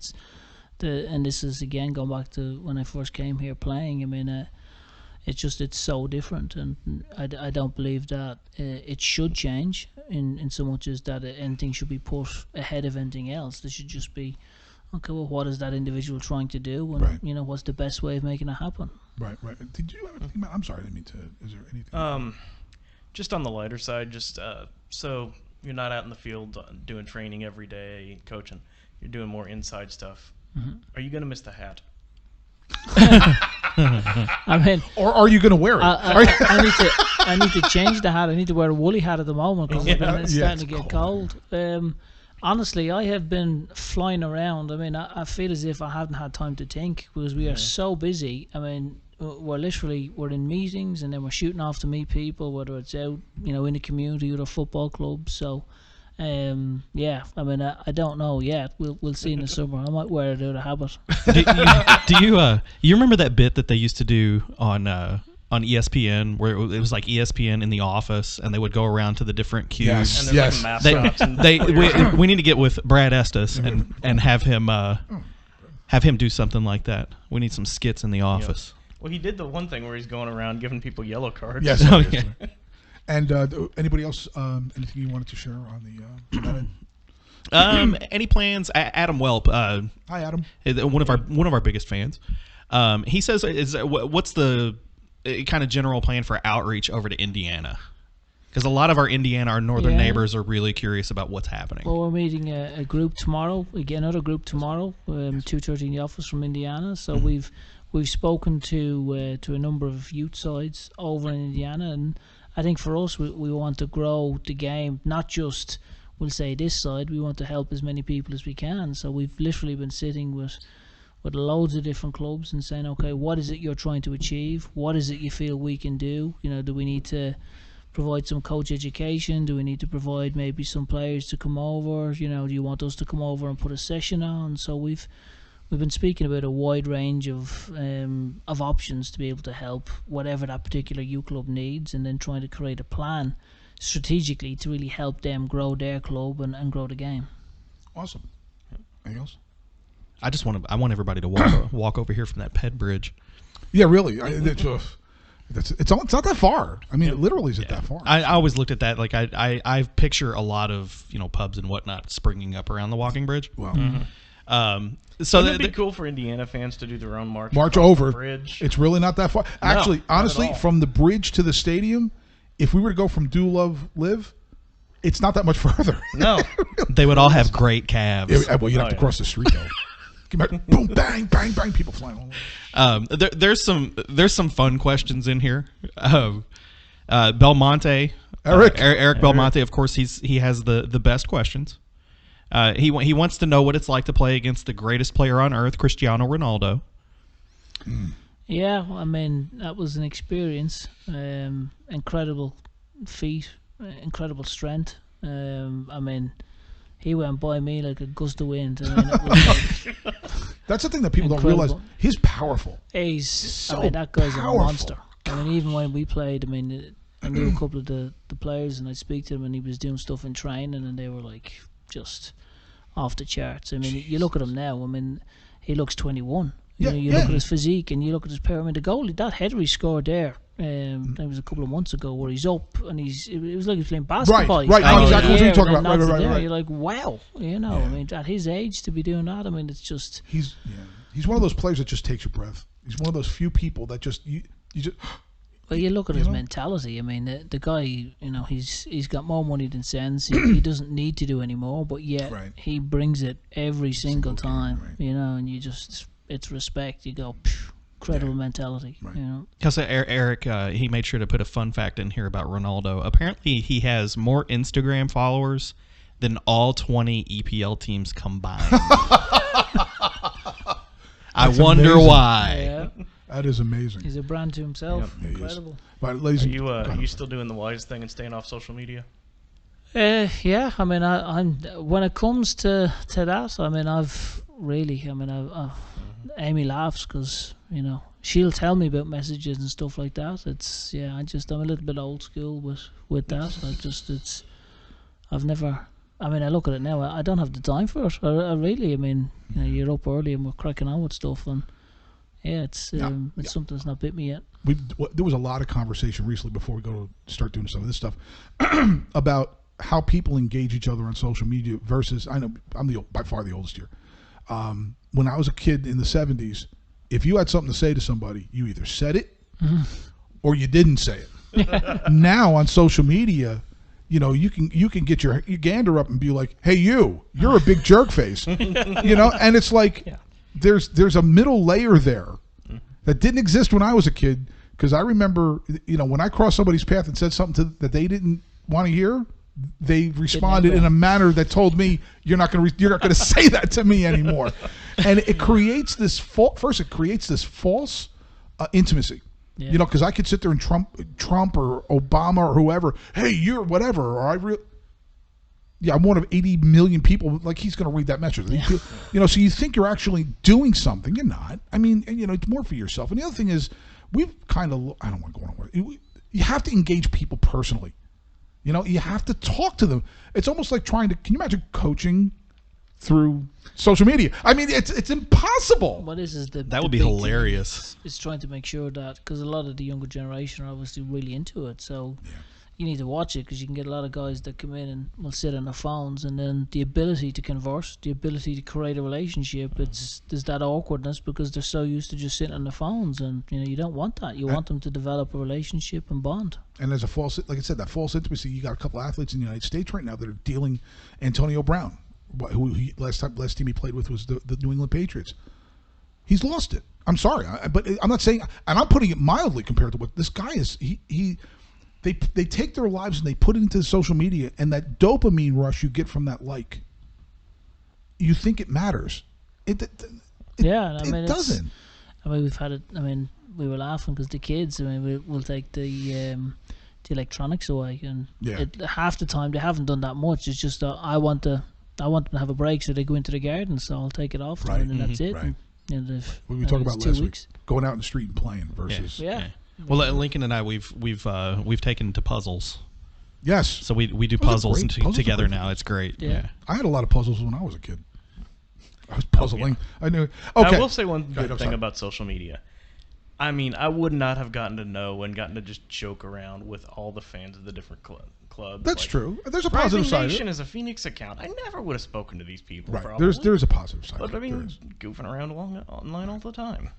And this is again going back to when I first came here playing. I mean, it's so different, and I don't believe that it should change in so much as that anything should be put ahead of anything else. There should just be, okay, well, what is that individual trying to do, and what's the best way of making it happen? Right. Did you have anything? I'm sorry, I didn't mean to. Is there anything? Just on the lighter side, so you're not out in the field doing training every day, coaching. You're doing more inside stuff. Mm-hmm. Are you going to miss the hat? I mean, or are you going to wear it? I need to change the hat. I need to wear a woolly hat at the moment because it's starting to get cold. Honestly, I have been flying around. I mean, I feel as if I haven't had time to think because we are so busy. I mean, we're in meetings and then we're shooting off to meet people, whether it's out, in the community or a football club. So, I mean, I don't know yet. We'll see in the summer. I might wear it out of habit. Do you remember that bit that they used to do on on ESPN, where it was like ESPN in the office, and they would go around to the different cues. Yes. And there's like mascots. We need to get with Brad Estes and have him do something like that. We need some skits in the office. Well, he did the one thing where he's going around giving people yellow cards. Yes. Oh, yeah. And anybody else? Anything you wanted to share on the? Any plans? Adam Welp. Hi, Adam. One of our biggest fans. He says, what's the kind of general plan for outreach over to Indiana? Because a lot of our northern neighbors are really curious about what's happening. Well, we're meeting a group tomorrow. Again, another group tomorrow. 2:30 in the office from Indiana. So we've spoken to a number of youth sides over in Indiana, and I think for us, we want to grow the game, not just, we'll say, this side. We want to help as many people as we can. So we've literally been sitting with loads of different clubs and saying, okay, what is it you're trying to achieve? What is it you feel we can do? Do we need to provide some coach education? Do we need to provide maybe some players to come over? Do you want us to come over and put a session on? So we've been speaking about a wide range of options to be able to help whatever that particular youth club needs, and then trying to create a plan strategically to really help them grow their club and grow the game. Awesome. Anything else? I want everybody to walk over here from that Ped Bridge. Yeah, really. It's not that far. I mean, it literally isn't that far. I always looked at that like I picture a lot of pubs and whatnot springing up around the walking bridge. Wow. So it'd be cool for Indiana fans to do their own march over the bridge. It's really not that far. Actually, honestly, from the bridge to the stadium, if we were to go from Do Love Live, it's not that much further. No, they would all have great calves. Well, you'd have to cross the street though. Boom, bang, bang, bang, people flying all over. There's some fun questions in here. Belmonte, Eric Belmonte, of course, he has the best questions. He wants to know what it's like to play against the greatest player on earth, Cristiano Ronaldo. Yeah, I mean, that was an experience. Incredible feat, incredible strength. I mean, he went by me like a gust of wind. I mean, it was like that's the thing that people don't realize. He's powerful. That guy's powerful. A monster. I mean, even when we played, I mean, I knew a couple of the players, and I'd speak to him, and he was doing stuff in training, and they were like just off the charts. I mean, you look at him now. I mean, he looks 21. You look at his physique, and you look at his power. I mean, the goal, that header he scored there, it was a couple of months ago, where he's up and it was like he's playing basketball. Right, exactly what you're talking about. Right. You're like, wow, I mean, at his age to be doing that, I mean, it's just he's one of those players that just takes your breath. He's one of those few people that just you just. Well, you look at his mentality. I mean, the guy, he's got more money than sense. He doesn't need to do any more, but yet he brings it every single time. And you just, it's respect. You go, incredible mentality. Because Eric, he made sure to put a fun fact in here about Ronaldo. Apparently, he has more Instagram followers than all 20 EPL teams combined. I wonder why. Yeah. That is amazing. He's a brand to himself. Yep. Incredible. But are you still doing the wise thing and staying off social media? Yeah. I mean, I'm when it comes to that. I mean, Amy laughs because she'll tell me about messages and stuff like that. I'm a little bit old school with that. I look at it now. I don't have the time for it. I really. I mean, you're up early and we're cracking on with stuff, and it's something that's not bit me yet. There was a lot of conversation recently before we go to start doing some of this stuff about how people engage each other on social media versus. I know I'm by far the oldest here. When I was a kid in the 70s, if you had something to say to somebody, you either said it or you didn't say it. Now on social media, you can get your gander up and be like, "Hey, you're a big jerk face," and it's like there's a middle layer there that didn't exist when I was a kid. Because I remember, when I crossed somebody's path and said something that they didn't want to hear, they responded in a manner that told me you're not going to say that to me anymore. And it creates this false intimacy. Because I could sit there and Trump or Obama or whoever, hey, you're whatever, or I'm one of 80 million people. Like, he's going to read that message. So you think you're actually doing something. You're not. I mean, it's more for yourself. And the other thing is, we've kind of, I don't want to go on with it. You have to engage people personally. You know, you have to talk to them. It's almost like can you imagine coaching through social media? I mean, it's impossible. What is That the would be big hilarious. thing is trying to make sure that, because a lot of the younger generation are obviously really into it, so you need to watch it, because you can get a lot of guys that come in and will sit on their phones, and then the ability to converse, the ability to create a relationship, there's that awkwardness because they're so used to just sitting on their phones, and you don't want that. You want them to develop a relationship and bond. And there's like I said, that false intimacy. You got a couple athletes in the United States right now that are dealing. Antonio Brown, who last team he played with was the New England Patriots. He's lost it. I'm sorry, but I'm not saying, and I'm putting it mildly compared to what this guy is. They take their lives and they put it into social media, and that dopamine rush you get from that, you think it matters. It doesn't. I mean, we've had it. I mean, we were laughing because the kids. I mean, we'll take the electronics away, and half the time they haven't done that much. It's just I want them to have a break, so they go into the garden. So I'll take it off them, and then that's it. Right. And, we talked about last week, going out in the street and playing versus Well, Lincoln and I, we've taken to puzzles. Yes. So we do puzzles together now. It's great. Yeah. I had a lot of puzzles when I was a kid. I was puzzling. I knew. Okay. I will say one good thing about social media. I mean, I would not have gotten to know and gotten to just joke around with all the fans of the different clubs. That's true. There's a positive side. Nation is a Phoenix account. I never would have spoken to these people. Right. Probably. There's a positive side. But I mean, goofing around online all the time.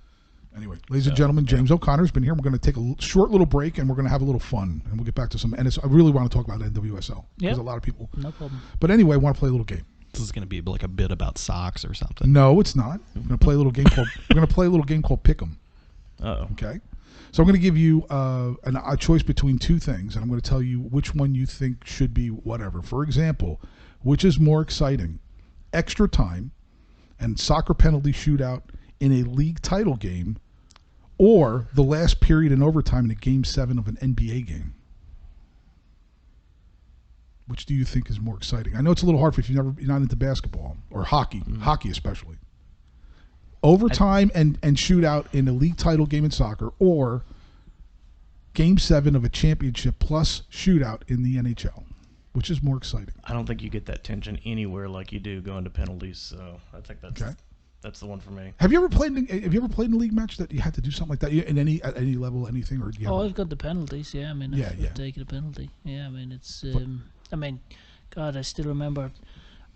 Anyway, ladies and gentlemen, James O'Connor's been here. We're going to take a short little break, and we're going to have a little fun, and we'll get back to some. And I really want to talk about NWSL because a lot of people. No problem. But anyway, I want to play a little game. This is going to be like a bit about socks or something. No, it's not. We're going to play a little game called. We're going to play a little game called Pick'em. Oh. Okay. So I'm going to give you a choice between two things, and I'm going to tell you which one you think should be whatever. For example, which is more exciting, extra time and soccer penalty shootout in a league title game, or the last period in overtime in a Game 7 of an NBA game? Which do you think is more exciting? I know it's a little hard if you're not into basketball or hockey, hockey especially. Overtime and shootout in a league title game in soccer, or Game 7 of a championship plus shootout in the NHL. Which is more exciting? I don't think you get that tension anywhere like you do going to penalties. So I think that's the one for me. Have you ever played in a league match that you had to do something like that at any level, anything? Or I've got the penalties. Yeah, I mean, I've taken a penalty. Yeah, I mean, it's. God, I still remember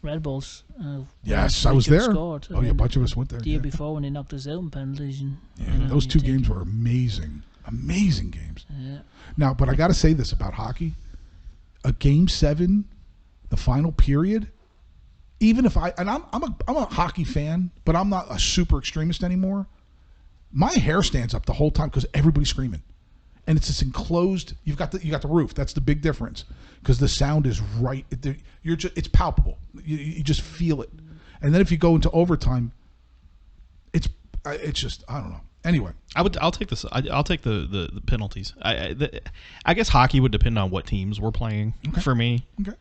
Red Bulls. Yes, I was there. Scored. A bunch of us went there. The year before when he knocked us out in penalties. Those two games were amazing. Amazing games. Yeah. Now, but I got to say this about hockey. A Game 7, the final period, even if I'm a hockey fan, but I'm not a super extremist anymore. My hair stands up the whole time because everybody's screaming. And it's this enclosed. You got the roof. That's the big difference, because the sound is right. It's palpable. You just feel it. And then if you go into overtime, it's just, I don't know. Anyway, I'll take this. I'll take the penalties. I guess hockey would depend on what teams we're playing. Okay. For me. Okay.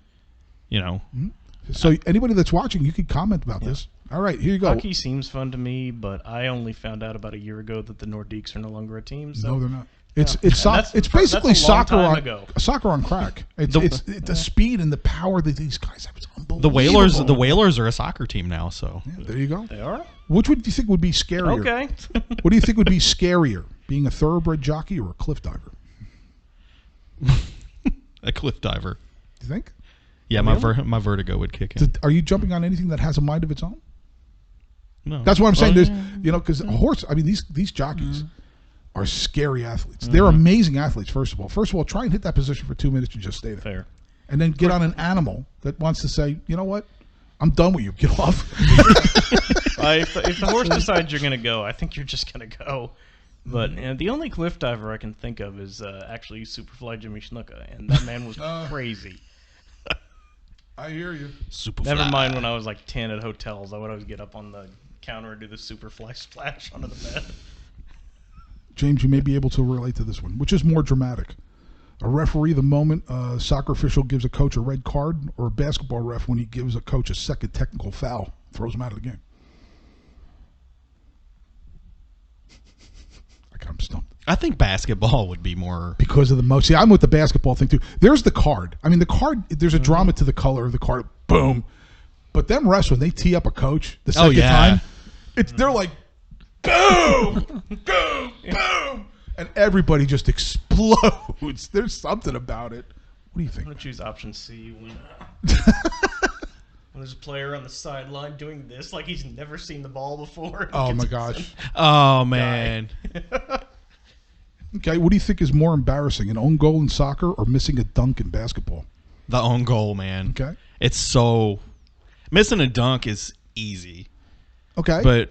Mm-hmm. So anybody that's watching, you can comment about this. All right, here you go. Hockey seems fun to me, but I only found out about a year ago that the Nordiques are no longer a team. So. No, they're not. It's basically soccer on crack. It's the speed and the power that these guys have. It's unbelievable. The Whalers are a soccer team now. So there you go. They are. Which would you think would be scarier? Okay. What do you think would be scarier, being a thoroughbred jockey or a cliff diver? A cliff diver. Do you think? Yeah, my vertigo would kick in. Are you jumping on anything that has a mind of its own? No. That's what I'm saying. There's, because a horse. I mean, these jockeys. Are scary athletes. They're amazing athletes, first of all. Try and hit that position for 2 minutes and just stay there. Fair. And then get on an animal that wants to say, you know what? I'm done with you. Get off. If the horse decides you're going to go, I think you're just going to go. But the only cliff diver I can think of is actually Superfly Jimmy Snuka, and that man was crazy. I hear you. Superfly. Never mind when I was like 10 at hotels. I would always get up on the counter and do the Superfly splash onto the bed. James, you may be able to relate to this one. Which is more dramatic? A referee the moment a soccer official gives a coach a red card, or a basketball ref when he gives a coach a second technical foul, throws him out of the game? I'm stumped. I think basketball would be more because of the most. See, I'm with the basketball thing too. There's the card. I mean, the card. There's a drama to the color of the card. Boom. But them refs, when they tee up a coach the second time, they're like, boom, boom, boom, and everybody just explodes. There's something about it. What do you think? I'm gonna choose option C when there's a player on the sideline doing this like he's never seen the ball before. Oh my gosh. Oh man. Okay, what do you think is more embarrassing, an own goal in soccer or missing a dunk in basketball? The own goal, man. Okay. It's so missing a dunk is easy. Okay. But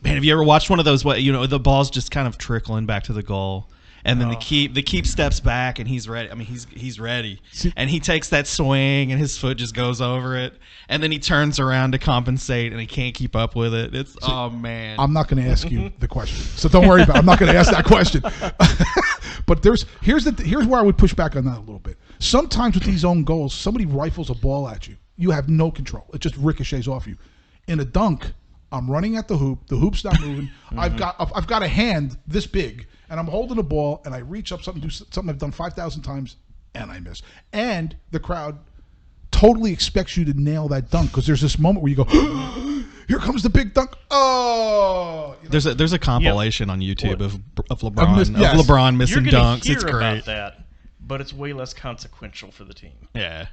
man, have you ever watched one of those? What the ball's just kind of trickling back to the goal, and then the keep steps back, and he's ready. I mean, he's ready, and he takes that swing, and his foot just goes over it, and then he turns around to compensate, and he can't keep up with it. It's oh man. I'm not going to ask you the question, so don't worry about it. I'm not going to ask that question. But here's where I would push back on that a little bit. Sometimes with these own goals, somebody rifles a ball at you. You have no control. It just ricochets off you. In a dunk, I'm running at the hoop. The hoop's not moving. I've got a hand this big, and I'm holding a ball, and I reach up do something I've done 5,000 times, and I miss. And the crowd totally expects you to nail that dunk because there's this moment where you go, here comes the big dunk. Oh, there's a compilation on YouTube of LeBron yes. of LeBron missing You're gonna dunks. hear It's great. about that, but it's way less consequential for the team. Yeah.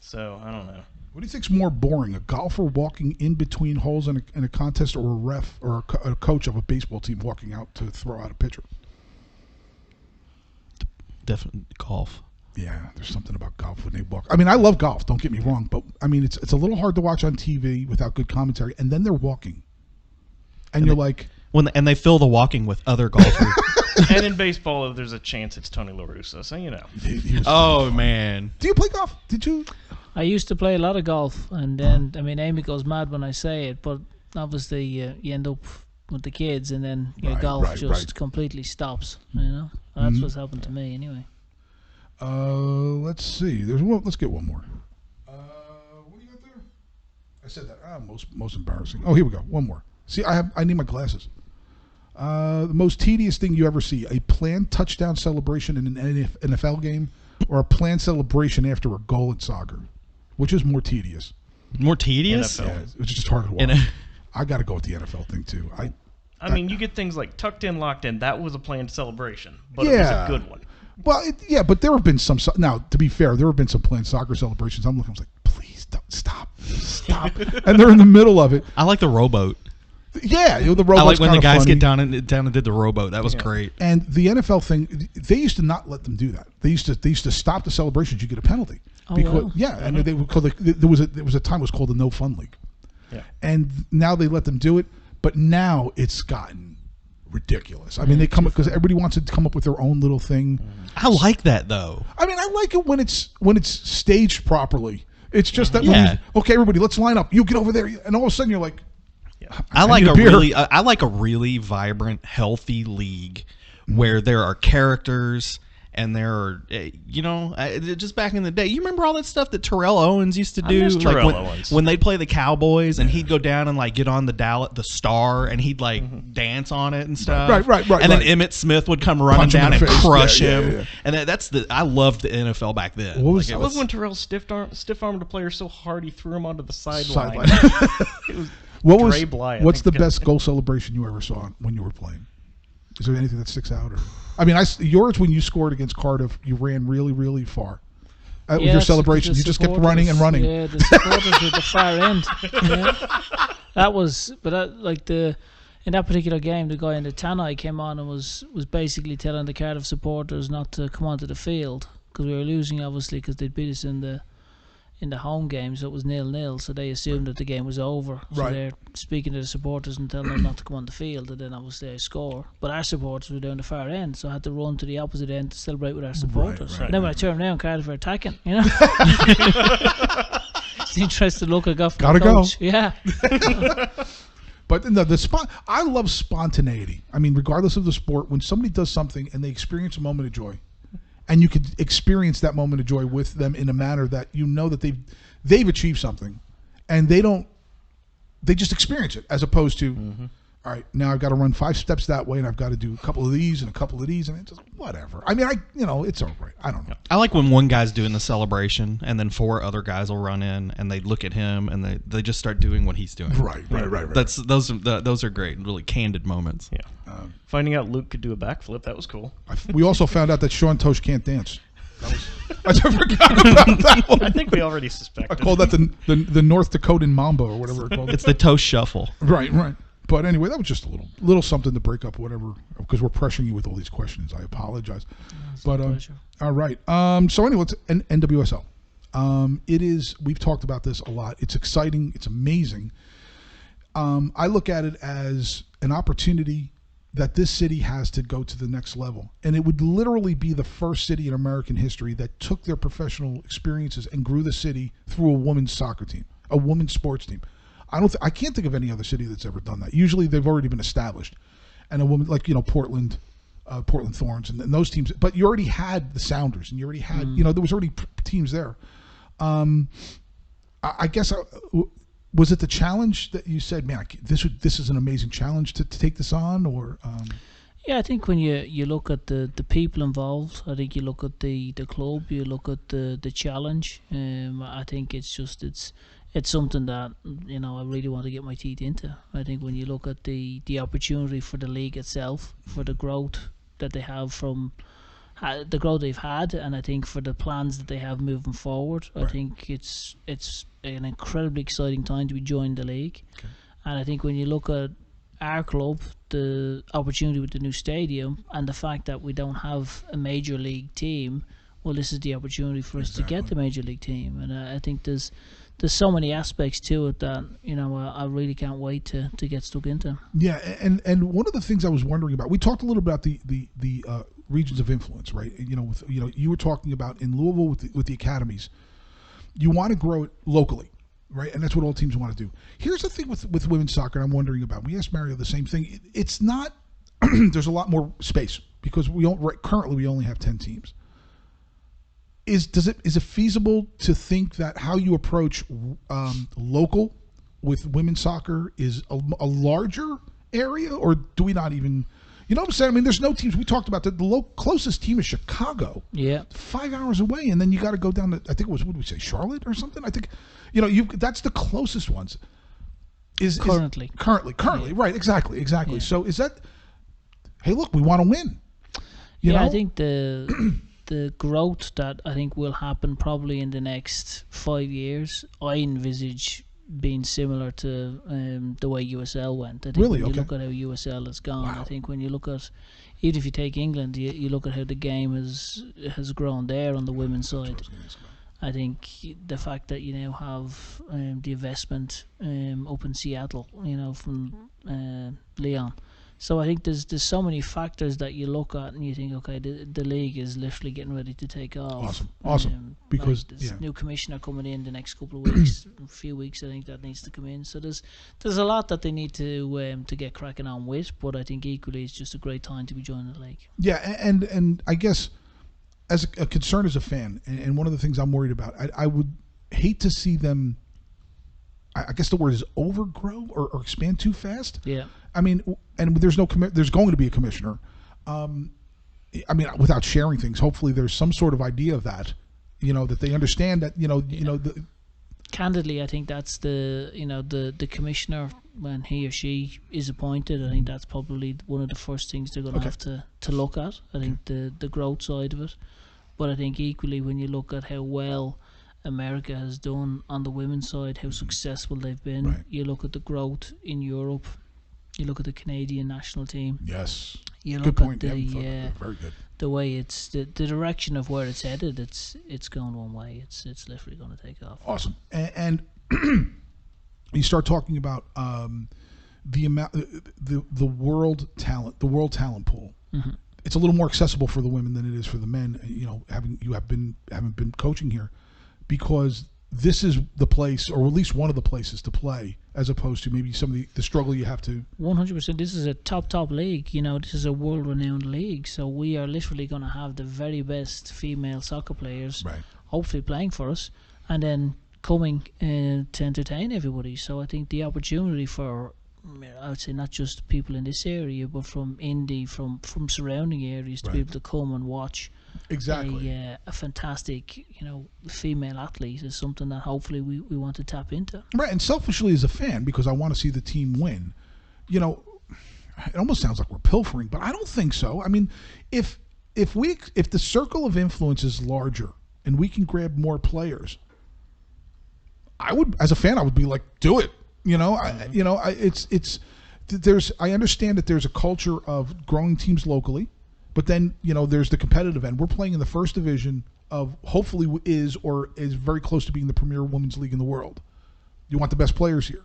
So I don't know. What do you think's more boring, a golfer walking in between holes in a contest, or a ref or a coach of a baseball team walking out to throw out a pitcher? Definitely golf. Yeah, there's something about golf when they walk. I mean, I love golf. Don't get me wrong, but I mean, it's a little hard to watch on TV without good commentary. And then they're walking, and you're like, and they fill the walking with other golfers. And in baseball, there's a chance it's Tony La Russa, so you know. Oh man, do you play golf? Did you? I used to play a lot of golf, and then I mean, Amy goes mad when I say it, but obviously you end up with the kids, and then your golf just completely stops. You know, that's what's happened to me anyway. Let's see. Let's get one more. What do you got there? I said that. Most embarrassing. Oh, here we go. One more. See, I need my glasses. The most tedious thing you ever see: a planned touchdown celebration in an NFL game, or a planned celebration after a goal in soccer. Which is more tedious? More tedious? NFL. Yeah, it's just hard to watch. I got to go with the NFL thing too. I mean, you get things like tucked in, locked in. That was a planned celebration, but it was a good one. Well, but there have been some. Now, to be fair, there have been some planned soccer celebrations. I'm looking. I was like, please don't stop, and they're in the middle of it. I like the rowboat. Yeah, the rowboat's I like when the guys funny. get down and did the rowboat. That was great. And the NFL thing, they used to not let them do that. They used to stop the celebrations. You get a penalty. Oh, wow. Yeah, and there was a time it was called the No Fun League. Yeah. And now they let them do it, but now it's gotten ridiculous. I mean, they come because everybody wants to come up with their own little thing. I like that though. I mean, I like it when it's staged properly. It's just that okay, everybody, let's line up. You get over there, and all of a sudden you're like, I like a really vibrant, healthy league where there are characters and there are, just back in the day. You remember all that stuff that Terrell Owens used to do? I miss Terrell Owens. When they'd play the Cowboys and he'd go down and like get on the Star and he'd like dance on it and stuff. Right. And then Emmitt Smith would come running Punch him in down the and face. crush Yeah. him. And I loved the NFL back then. What was I love when Terrell stiff-armed a player so hard he threw him onto the sideline. It was Dre Bly, what's the best goal celebration you ever saw when you were playing? Is there anything that sticks out? Or I mean, yours when you scored against Cardiff, you ran really, really far. With your celebration, you just kept running and running. Yeah, the supporters at the far end. Yeah. That was, in that particular game, the guy in the Tannoy came on and was basically telling the Cardiff supporters not to come onto the field because we were losing, obviously, because they'd beat us in the home game, so it was 0-0. So they assumed that the game was over. So they're speaking to the supporters and telling them not to come on the field, and then obviously they score. But our supporters were down the far end, so I had to run to the opposite end to celebrate with our supporters. And then when I turned around, Cardiff were attacking. You know, it's the interesting look I got from the coach. Yeah. But I love spontaneity. I mean, regardless of the sport, when somebody does something and they experience a moment of joy, and you could experience that moment of joy with them in a manner that you know that they've achieved something, and they just experience it, as opposed to all right, now I've got to run 5 steps that way, and I've got to do a couple of these and a couple of these, and it's just whatever. I mean, it's all right. I don't know. I like when one guy's doing the celebration, and then 4 other guys will run in, and they look at him, and they just start doing what he's doing. Right. Those are great, really candid moments. Yeah. Finding out Luke could do a backflip, that was cool. We also found out that Sean Tosh can't dance. I forgot about that one. I think we already suspected. I call that the North Dakotan Mambo or whatever it's called. It's the Toast Shuffle. Right. But anyway, that was just a little something to break up whatever, because we're pressuring you with all these questions. I apologize. But all right. So anyway, it's NWSL. We've talked about this a lot. It's exciting. It's amazing. I look at it as an opportunity that this city has to go to the next level. And it would literally be the first city in American history that took their professional experiences and grew the city through a women's soccer team, a women's sports team. I can't think of any other city that's ever done that. Usually they've already been established. And a woman like, Portland Thorns and those teams, but you already had the Sounders and you already had, there was already teams there. I guess was it the challenge that you said, man, this is an amazing challenge to take this on, or? Yeah, I think when you look at the people involved, I think you look at the club, you look at the challenge. I think it's something that I really want to get my teeth into. I think when you look at the opportunity for the league itself, for the growth that they have from the growth they've had, and I think for the plans that they have moving forward, right. I think it's an incredibly exciting time to be joining the league. Okay. And I think when you look at our club, the opportunity with the new stadium, and the fact that we don't have a major league team, well, this is the opportunity for us to get the major league team. And I think there's so many aspects to it that I really can't wait to get stuck into. Yeah, and one of the things I was wondering about, we talked a little about the regions of influence, right? You were talking about in Louisville with the academies, you want to grow it locally, right? And that's what all teams want to do. Here's the thing with women's soccer, I'm wondering about. We asked Mario the same thing. It's not there's a lot more space because currently we only have 10 teams. Is it feasible to think that how you approach local with women's soccer is a larger area, or do we not even? You know what I'm saying? I mean, there's no teams. We talked about the closest team is Chicago. Yeah, 5 hours away, and then you got to go down to, I think it was, what did we say, Charlotte or something? I think, that's the closest ones. Currently, yeah. Right? Exactly. Yeah. So is that? Hey, look, we want to win. You know? I think the growth that I think will happen probably in the next 5 years, I envisage being similar to the way USL went. I think when you look at how USL has gone, wow. I think when you look at, even if you take England, you look at how the game has grown there on the women's side. I think the fact that you now have the investment up in Seattle, from Leon. So I think there's so many factors that you look at and you think, okay, the league is literally getting ready to take off. Awesome. Because there's new commissioner coming in the next couple of weeks, a few weeks I think that needs to come in. So there's a lot that they need to get cracking on with, but I think equally it's just a great time to be joining the league. Yeah, and I guess as a concern as a fan, and one of the things I'm worried about, I would hate to see them, I guess the word is overgrow or expand too fast. Yeah. I mean, and there's going to be a commissioner. I mean, without sharing things, hopefully there's some sort of idea of that, that they understand that, Candidly, I think that's the commissioner, when he or she is appointed, I think that's probably one of the first things they're going to have to look at. I think the growth side of it. But I think equally when you look at how well America has done on the women's side, how successful they've been, right. You look at the growth in Europe, you look at the Canadian national team. Yes. You good look point. at very good. The way it's the direction of where it's headed. It's going one way. It's literally going to take off. Awesome. And you start talking about the amount, the world talent pool. Mm-hmm. It's a little more accessible for the women than it is for the men. Haven't been coaching here, because this is the place, or at least one of the places to play, as opposed to maybe some of the struggle you have to. 100%. This is a top league. This is a world-renowned league. So we are literally going to have the very best female soccer players, right. hopefully playing for us, and then coming to entertain everybody. So I think the opportunity for I would say not just people in this area, but from Indy, from surrounding areas, to be able to come and watch Exactly. a fantastic, female athlete is something that hopefully we want to tap into. Right, and selfishly as a fan, because I want to see the team win, it almost sounds like we're pilfering, but I don't think so. I mean, if the circle of influence is larger and we can grab more players, I would, as a fan, I would be like, do it. I understand that there's a culture of growing teams locally, but then there's the competitive end. We're playing in the first division of hopefully is very close to being the premier women's league in the world. You want the best players here.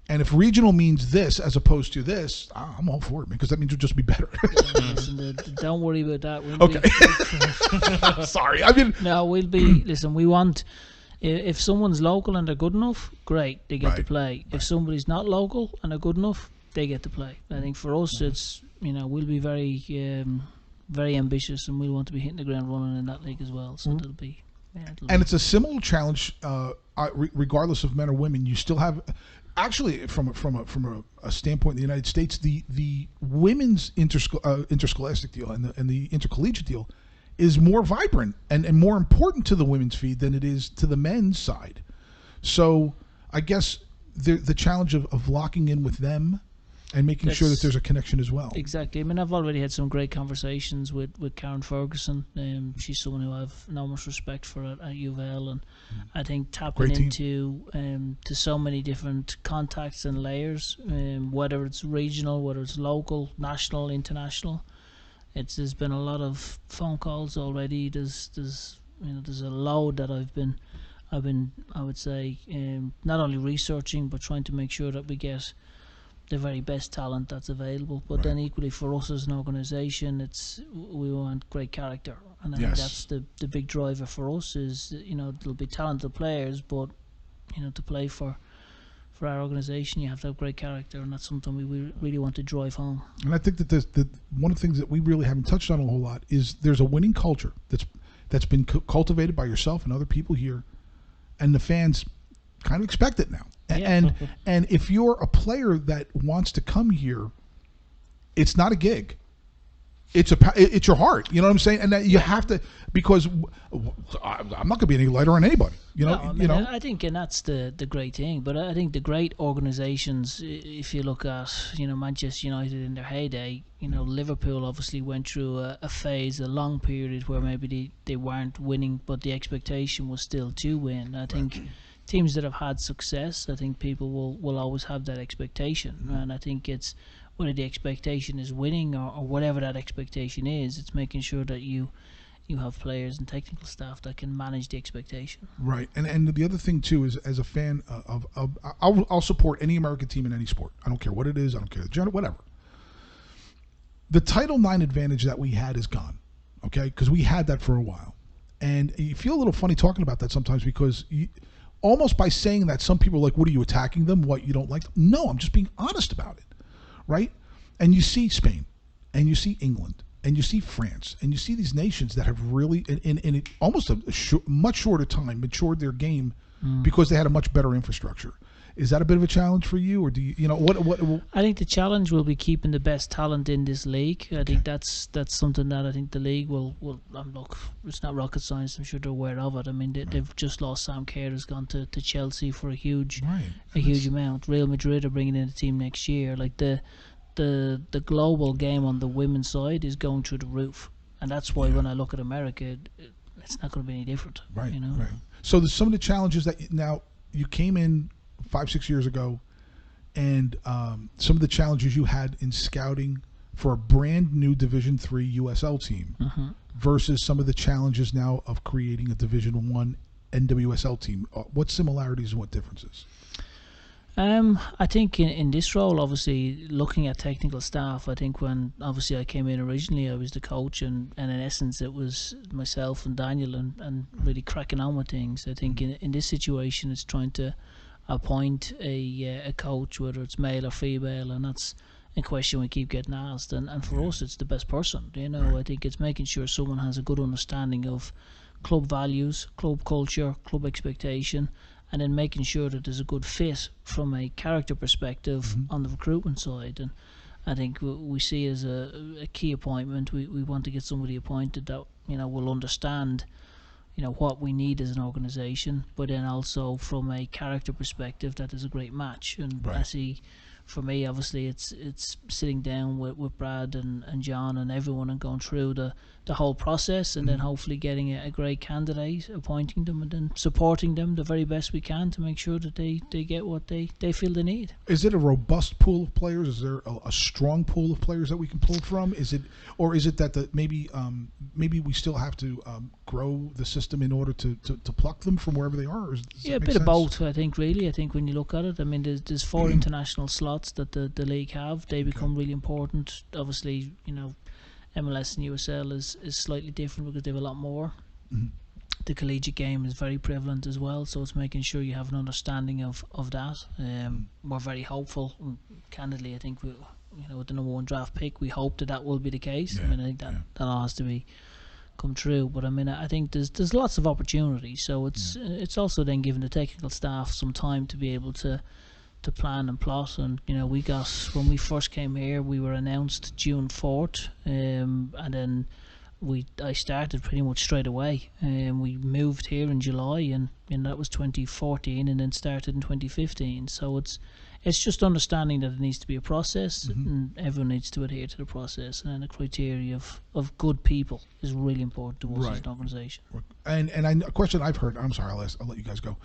And if regional means this as opposed to this, I'm all for it, because that means it'll just be better. Listen, don't worry about that. Okay. Sorry. I mean, no, we'll be. Listen, we want. If someone's local and they're good enough, great, they get to play. If somebody's not local and they're good enough, they get to play. I think for us, it's we'll be very, very ambitious, and we'll want to be hitting the ground running in that league as well. So it'll be. And it's a similar challenge, regardless of men or women. You still have. Actually, from a standpoint in the United States, the women's interscholastic deal and the intercollegiate deal is more vibrant and more important to the women's feed than it is to the men's side. So I guess the challenge of locking in with them and making sure that there's a connection as well. Exactly. I mean, I've already had some great conversations with Karen Ferguson. She's someone who I've enormous respect for at U of L, and I think tapping into to so many different contacts and layers, whether it's regional, whether it's local, national, international. There's been a lot of phone calls already. There's a load that I've been I would say not only researching but trying to make sure that we get the very best talent that's available. But then equally for us as an organisation, we want great character, and I think that's the big driver for us. Is there'll be talented players, but to play for our organisation, you have to have great character, and that's something we really want to drive home. And I think that one of the things that we really haven't touched on a whole lot is there's a winning culture that's been cultivated by yourself and other people here, and the fans kind of expect it now. And if you're a player that wants to come here, it's not a gig. It's your heart. You know what I'm saying? And that you have to, because I'm not going to be any lighter on anybody. I think, and that's the great thing. But I think the great organisations, if you look at Manchester United in their heyday, Liverpool obviously went through a phase, a long period where maybe they weren't winning, but the expectation was still to win. I think teams that have had success, I think people will always have that expectation, and I think it's whether the expectation is winning or whatever that expectation is, it's making sure that you have players and technical staff that can manage the expectation. Right, and the other thing too is, as a fan of I'll support any American team in any sport. I don't care what it is. I don't care the gender, whatever. The Title IX advantage that we had is gone, okay? Because we had that for a while, and you feel a little funny talking about that sometimes because almost by saying that, some people are like, "What are you attacking them? What, you don't like them?" No, I'm just being honest about it. Right? And you see Spain, and you see England, and you see France, and you see these nations that have really, in almost a much shorter time, matured their game because they had a much better infrastructure. Is that a bit of a challenge for you, or do you, what? I think the challenge will be keeping the best talent in this league. I think that's something that I think the league will look. It's not rocket science. I'm sure they're aware of it. I mean, they've just lost Sam Kerr, who's gone to Chelsea for a huge amount. Real Madrid are bringing in a team next year. Like the global game on the women's side is going through the roof, and that's why when I look at America, it's not going to be any different. Right. Right. So there's some of the challenges that now you came in 5-6 years ago, and some of the challenges you had in scouting for a brand new Division III USL team versus some of the challenges now of creating a Division I NWSL team. What similarities and what differences? I think in this role, obviously, looking at technical staff, I think when obviously I came in originally, I was the coach, and in essence it was myself and Daniel and really cracking on with things. I think in this situation, it's trying to appoint a coach, whether it's male or female, and that's a question we keep getting asked. And for us, it's the best person. I think it's making sure someone has a good understanding of club values, club culture, club expectation, and then making sure that there's a good fit from a character perspective on the recruitment side. And I think we see as a key appointment. We want to get somebody appointed that will understand what we need as an organisation, but then also from a character perspective that is a great match. And I see, for me, obviously it's sitting down with Brad and John and everyone and going through the whole process, and then hopefully getting a great candidate, appointing them, and then supporting them the very best we can to make sure that they get what they feel they need. Is it a robust pool of players? Is there a strong pool of players that we can pull from? Is it that maybe we still have to grow the system in order to pluck them from wherever they are? Yeah, a bit of both, I think, really. I think when you look at it, I mean, there's 4 international slots that the league have. They become really important. Obviously, MLS and USL is slightly different because they have a lot more. The collegiate game is very prevalent as well, so it's making sure you have an understanding of that. We're very hopeful. Candidly, I think with the number 1 draft pick, we hope that will be the case. I mean, I think that all has to come true. But I mean, I think there's lots of opportunities. So it's also then giving the technical staff some time to be able to plan and plot. And we got, when we first came here, we were announced June 4th, and then I started pretty much straight away. We moved here in July, and that was 2014, and then started in 2015. So it's just understanding that it needs to be a process, and everyone needs to adhere to the process. And then the criteria of good people is really important to us as an organisation. And a question I've heard, I'm sorry, I'll let you guys go.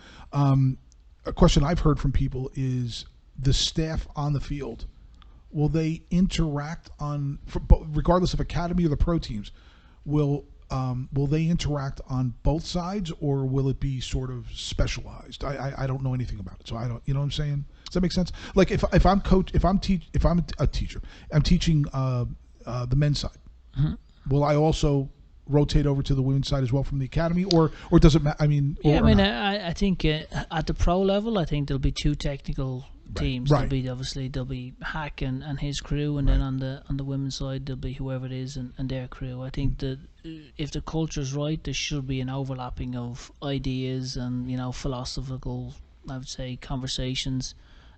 A question I've heard from people is the staff on the field. Will they interact regardless of academy or the pro teams? Will they interact on both sides, or will it be sort of specialized? I don't know anything about it, so I don't. You know what I'm saying? Does that make sense? Like if I'm a teacher, I'm teaching the men's side. Will I also rotate over to the women's side as well from the academy, or does it matter? I mean, I think at the pro level, I think there'll be 2 technical teams. There'll be Hack and his crew, and then on the women's side there'll be whoever it is and their crew. I think that if the culture's right, there should be an overlapping of ideas and philosophical, I would say, conversations.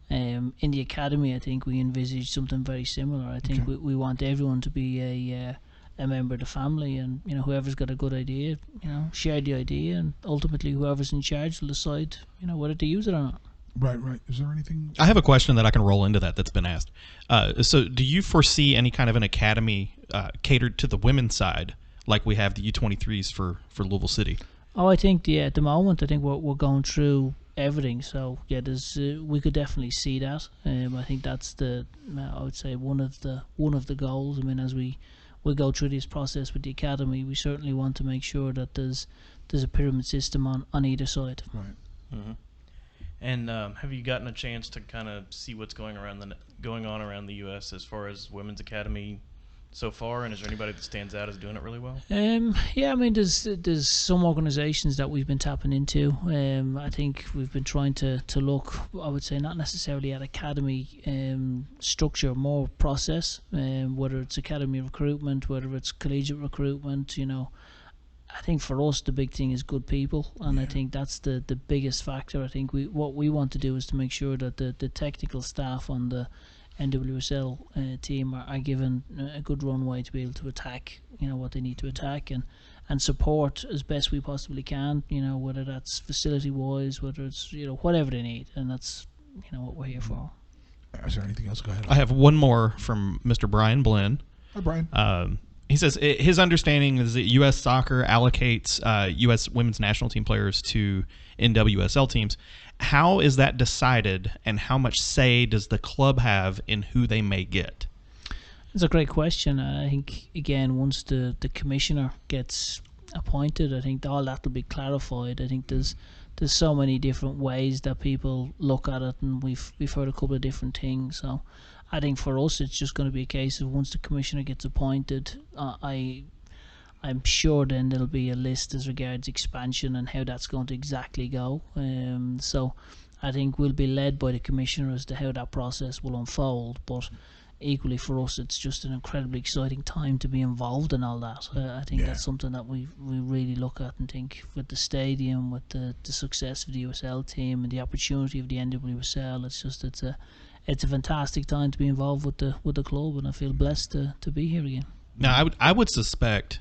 In the academy, I think we envisage something very similar. I think we want everyone to be a member of the family, and whoever's got a good idea, share the idea, and ultimately whoever's in charge will decide whether to use it or not. Right. Is there anything? I have a question that I can roll into that's been asked. So do you foresee any kind of an academy catered to the women's side, like we have the U23s for Louisville City? I think at the moment, I think we're going through everything. So there's we could definitely see that. I think that's I would say one of the goals. I mean, as we go through this process with the academy, we certainly want to make sure that there's a pyramid system on either side. Right. And have you gotten a chance to kind of see what's going on around the U.S. as far as women's academy so far? And is there anybody that stands out as doing it really well? I mean, there's some organisations that we've been tapping into. I think we've been trying to look, I would say, not necessarily at academy structure, more process. Whether it's academy recruitment, whether it's collegiate recruitment, I think for us the big thing is good people, and I think that's the biggest factor. I think what we want to do is to make sure that the technical staff on the NWSL team are given a good runway to be able to attack what they need to attack, and support as best we possibly can, whether that's facility wise, whether it's whatever they need, and that's what we're here for. Is there anything else? Go ahead. I have one more from Mr. Brian Blinn. Hi, Brian. He says his understanding is that U.S. Soccer allocates U.S. women's national team players to NWSL teams. How is that decided, and how much say does the club have in who they may get? It's a great question. I think, again, once the commissioner gets appointed, I think all that will be clarified. I think there's so many different ways that people look at it, and we've heard a couple of different things. So I think for us, it's just going to be a case of once the commissioner gets appointed, I'm sure then there'll be a list as regards expansion and how that's going to exactly go. So I think we'll be led by the commissioner as to how that process will unfold. But equally for us, it's just an incredibly exciting time to be involved in all that. I think that's something that we really look at and think, with the stadium, with the success of the USL team and the opportunity of the NWSL. It's a fantastic time to be involved with the club, and I feel blessed to be here again. Now, I would suspect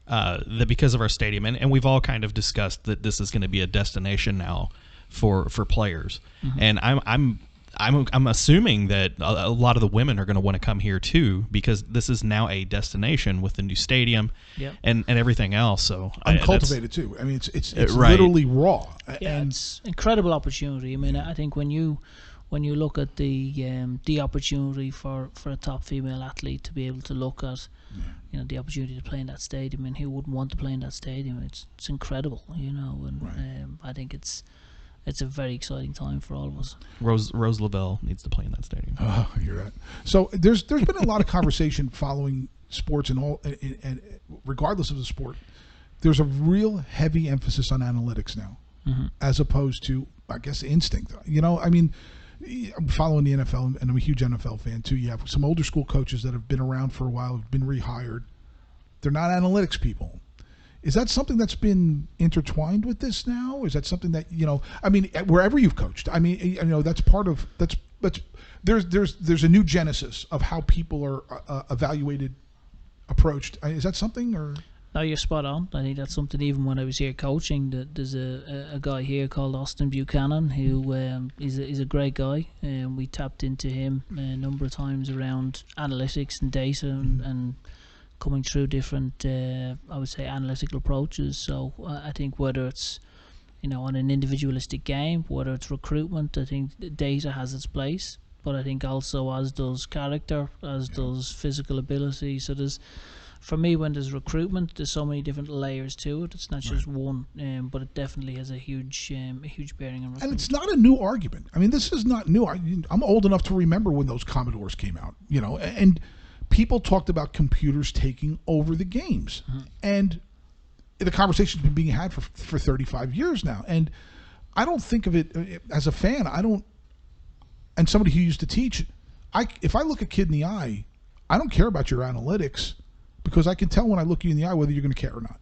that because of our stadium, and we've all kind of discussed that this is going to be a destination now for players, and I'm assuming that a lot of the women are going to want to come here too, because this is now a destination with the new stadium and everything else. So uncultivated too. I mean, it's literally raw. Yeah, and it's incredible opportunity. I mean, I think when you look at the opportunity for a top female athlete to be able to look at, the opportunity to play in that stadium, and who wouldn't want to play in that stadium? It's incredible, and I think it's a very exciting time for all of us. Rose Lavelle needs to play in that stadium. Oh, you're right. So there's been a lot of conversation following sports and regardless of the sport. There's a real heavy emphasis on analytics now, as opposed to, I guess, instinct. I mean, I'm following the NFL, and I'm a huge NFL fan too. You have some older school coaches that have been around for a while, have been rehired. They're not analytics people. Is that something that's been intertwined with this now? Is that something that, I mean, wherever you've coached, I mean, that's part of, there's a new genesis of how people are evaluated, approached. Is that something, or? No, you're spot on. I think that's something, even when I was here coaching, that there's a guy here called Austin Buchanan, who is a great guy, and we tapped into him a number of times around analytics and data and coming through different, I would say, analytical approaches. So I think whether it's, on an individualistic game, whether it's recruitment, I think data has its place, but I think also as does character, as does physical ability. So for me, when there's recruitment, there's so many different layers to it. It's not just one, but it definitely has a huge bearing on recruitment. And it's not a new argument. I mean, this is not new. I'm old enough to remember when those Commodores came out, and people talked about computers taking over the games. And the conversation's been being had for 35 years now. And I don't think of it as a fan. And somebody who used to teach, if I look a kid in the eye, I don't care about your analytics, because I can tell when I look you in the eye whether you're going to care or not.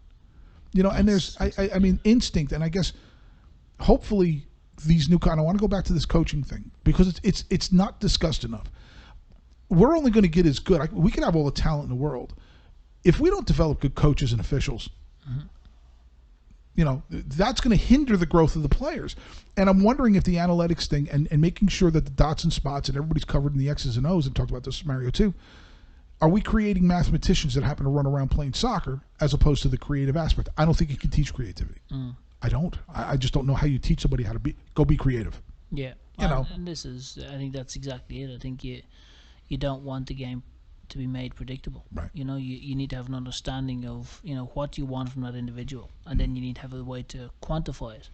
And there's, I mean, instinct. And I guess hopefully these new, I want to go back to this coaching thing, because it's not discussed enough. We're only going to get as good. We can have all the talent in the world. If we don't develop good coaches and officials, that's going to hinder the growth of the players. And I'm wondering if the analytics thing and making sure that the dots and spots and everybody's covered in the X's and O's, and talked about this, Mario, too, are we creating mathematicians that happen to run around playing soccer as opposed to the creative aspect? I don't think you can teach creativity. I don't. I just don't know how you teach somebody how to go be creative. Yeah. And this is, I think that's exactly it. I think you don't want the game to be made predictable. Right. You need to have an understanding of, what you want from that individual, and then you need to have a way to quantify it.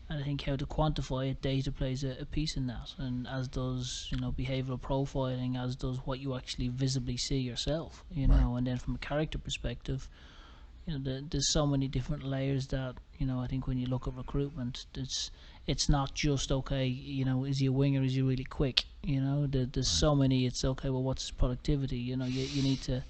And I think how to quantify it, data plays a piece in that, and as does, behavioural profiling, as does what you actually visibly see yourself, and then from a character perspective, there's so many different layers that, I think when you look at recruitment, it's not just, okay, is he a winger, is he really quick, there's so many, it's okay, well, what's his productivity, you need to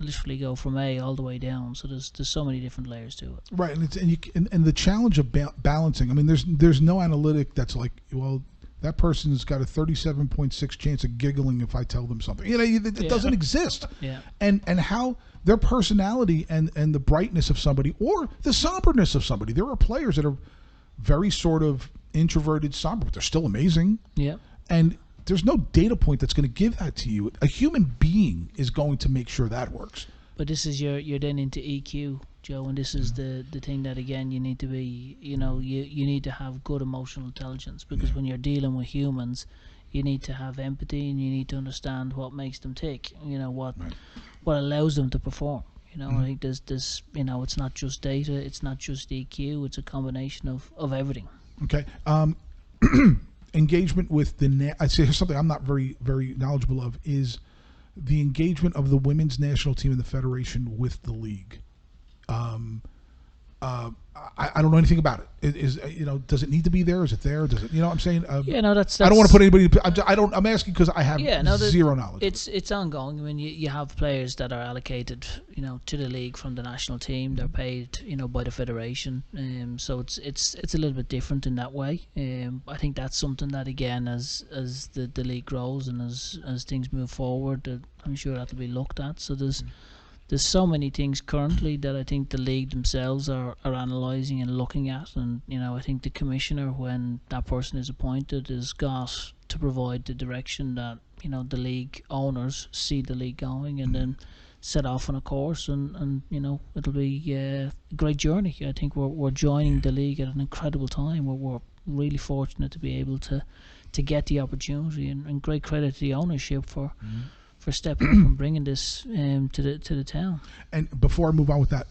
literally go from A all the way down. So there's so many different layers to it. Right, and the challenge of balancing. I mean, there's no analytic that's like, well, that person's got a 37.6 chance of giggling if I tell them something. It doesn't exist. Yeah. And how their personality and the brightness of somebody, or the somberness of somebody. There are players that are very sort of introverted, somber, but they're still amazing. Yeah. And there's no data point that's going to give that to you. A human being is going to make sure that works. But this is you're then into EQ, Joe, and this is the thing that, again, you need to be, you need to have good emotional intelligence, because when you're dealing with humans, you need to have empathy, and you need to understand what makes them tick, what allows them to perform. I think there's it's not just data, it's not just EQ, it's a combination of everything. Okay. Engagement with I'd say here's something I'm not very, very knowledgeable of, is the engagement of the women's national team and the federation with the league. I don't know anything about it. Is does it need to be there? Is it there? Does it? You know what I'm saying? Yeah, no, that's I don't want to put anybody. I'm asking because I have zero knowledge. It's ongoing. I mean, you have players that are allocated, to the league from the national team. They're paid, by the federation. So it's a little bit different in that way. I think that's something that, again, as the league grows and as things move forward, I'm sure that'll be looked at. So there's so many things currently that I think the league themselves are analysing and looking at, and I think the commissioner, when that person is appointed, has got to provide the direction that the league owners see the league going, and then set off on a course, and it'll be a great journey. I think we're joining the league at an incredible time where we're really fortunate to be able to get the opportunity, and great credit to the ownership for stepping up and bringing this to the town. And before I move on with that,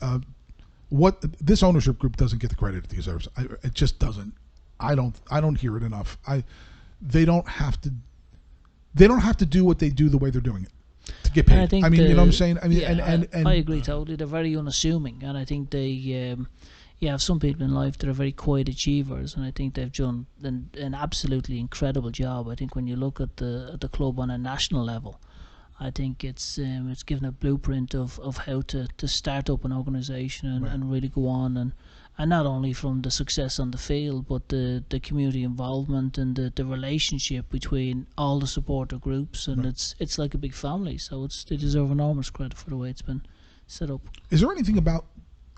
what this ownership group doesn't get the credit it deserves. It just doesn't. I don't hear it enough. They don't have to do what they do the way they're doing it to get paid. I mean, you know what I'm saying? I mean, yeah, and I agree totally. They're very unassuming, and I think they you have some people in life that are very quiet achievers, and I think they've done an absolutely incredible job. I think when you look at the club on a national level, I think it's given a blueprint of how to start up an organisation and really go on, and not only from the success on the field, but the community involvement and the relationship between all the supporter groups, and it's like a big family. So they deserve enormous credit for the way it's been set up. Is there anything about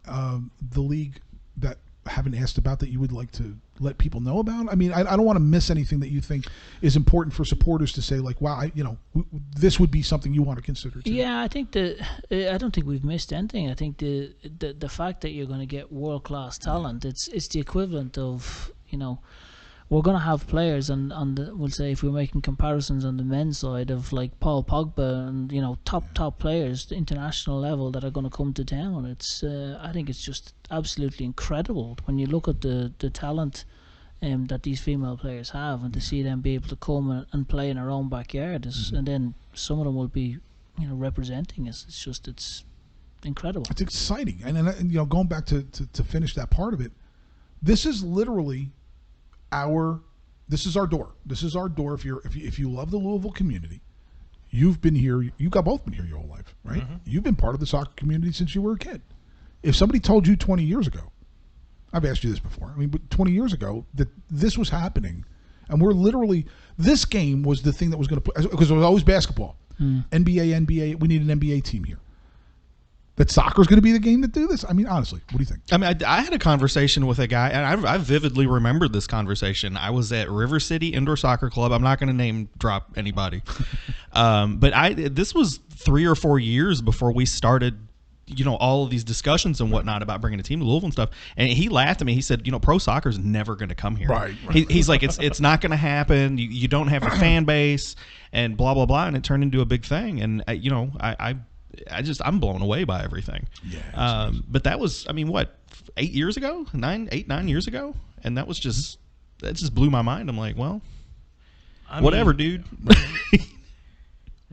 the league that I haven't asked about that you would like to let people know about? I mean, I don't want to miss anything that you think is important for supporters to say, like, wow, this would be something you want to consider too. Yeah, I think I don't think we've missed anything. I think the fact that you're going to get world-class talent, it's the equivalent of, we're going to have players we'll say, if we're making comparisons on the men's side, of like Paul Pogba and top players, the international level, that are going to come to town. It's I think it's just absolutely incredible when you look at the talent that these female players have, and to see them be able to come and play in our own backyard, and then some of them will be representing us. It's incredible. It's exciting, and going back to finish that part of it, this is literally this is our door. This is our door. If you love the Louisville community, you've been here. You got both been here your whole life, right? Mm-hmm. You've been part of the soccer community since you were a kid. If somebody told you 20 years ago, I've asked you this before. I mean, but 20 years ago that this was happening, and this game was the thing that was going to put, because it was always basketball, NBA. We need an NBA team here. That soccer is going to be the game that do this? I mean, honestly, what do you think? I mean, I had a conversation with a guy, and I vividly remembered this conversation. I was at River City Indoor Soccer Club. I'm not going to name drop anybody. But this was 3 or 4 years before we started, all of these discussions and whatnot about bringing a team to Louisville and stuff. And he laughed at me. He said, pro soccer is never going to come here. Right. He's like, it's not going to happen. You don't have a fan base and blah, blah, blah. And it turned into a big thing. And, I'm blown away by everything. Yeah. But that was, 8 years ago? 9 years ago? And that just blew my mind. I'm like, well, whatever, dude.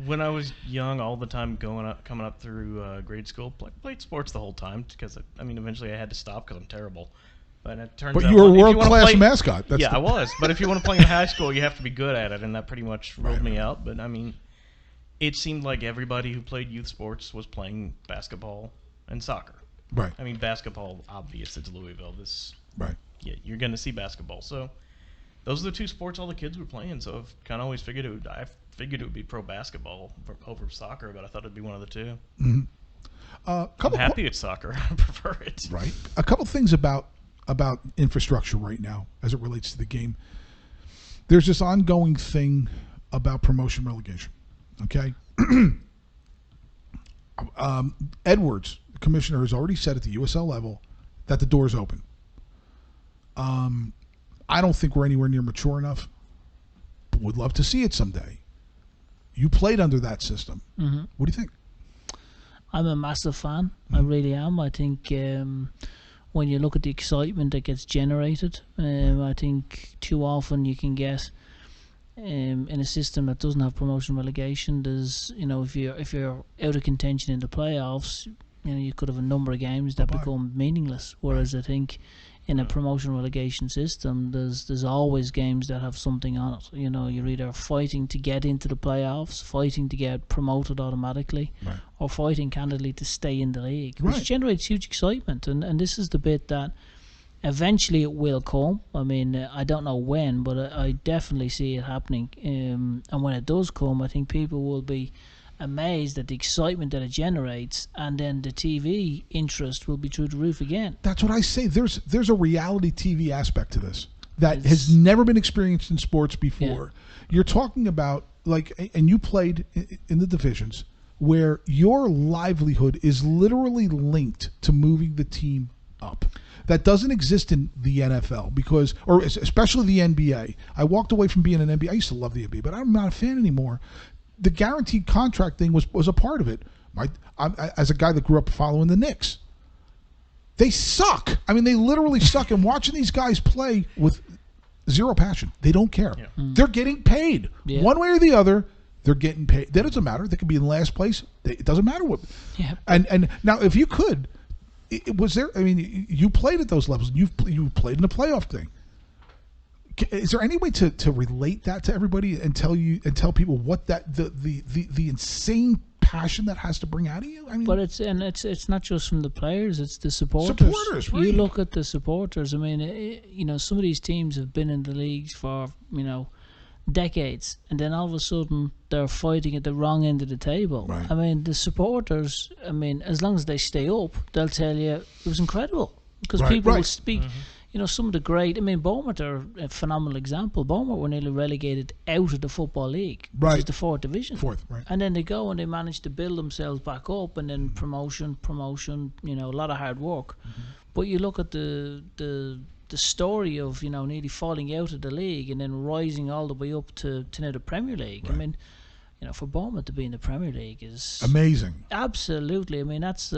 When I was young, all the time coming up through grade school, played sports the whole time, because eventually I had to stop because I'm terrible. But it turns out, you were a world-class mascot. I was. But if you want to play in high school, you have to be good at it, and that pretty much ruled me out. But it seemed like everybody who played youth sports was playing basketball and soccer. Right. Basketball, obvious, it's Louisville. Right. Yeah, you're going to see basketball. So those are the two sports all the kids were playing. So I've kind of always figured it would be pro basketball over soccer, but I thought it'd be one of the two. Mm-hmm. I'm happy it's soccer. I prefer it. Right. A couple things about infrastructure right now as it relates to the game. There's this ongoing thing about promotion relegation. Okay. Edwards, the commissioner, has already said at the USL level that the door's open. I don't think we're anywhere near mature enough, but would love to see it someday. You played under that system. Mm-hmm. What do you think? I'm a massive fan. Mm-hmm. I really am. I think when you look at the excitement that gets generated, I think too often you can get in a system that doesn't have promotion relegation. There's, if you're out of contention in the playoffs, you could have a number of games that become meaningless. Whereas I think in a promotion relegation system, there's always games that have something on it. You're either fighting to get into the playoffs, fighting to get promoted automatically, or fighting candidly to stay in the league, which generates huge excitement. And this is the bit that eventually it will come. I mean, I don't know when, but I definitely see it happening. And when it does come, I think people will be amazed at the excitement that it generates, and then the TV interest will be through the roof again. That's what I say. There's a reality TV aspect to this that has never been experienced in sports before. You're talking about, like, and you played in the divisions where your livelihood is literally linked to moving the team up. That doesn't exist in the NFL or especially the NBA. I walked away from being an NBA. I used to love the NBA, but I'm not a fan anymore. The guaranteed contract thing was a part of it. As a guy that grew up following the Knicks, they suck. I mean, they literally suck. And watching these guys play with zero passion, they don't care. They're getting paid one way or the other. They're getting paid. That doesn't matter. They could be in last place. It doesn't matter what. And now, if you could, was there? I mean, you played at those levels. You played in a playoff thing. Is there any way to relate that to everybody and tell people what that the insane passion that has to bring out of you? I mean, but it's not just from the players; it's the supporters. Right. You look at the supporters. I mean, some of these teams have been in the leagues for decades, and then all of a sudden they're fighting at the wrong end of the table. Right. I mean, the supporters. I mean, as long as they stay up, they'll tell you it was incredible because people will speak. Some of the great, Bournemouth are a phenomenal example. Bournemouth were nearly relegated out of the Football League, which is the 4th division. Right. And then they go and they manage to build themselves back up, and then promotion, a lot of hard work. But you look at the story of, nearly falling out of the league and then rising all the way up to now the Premier League. Right. I mean, for Bournemouth to be in the Premier League is amazing. Absolutely. I mean, that's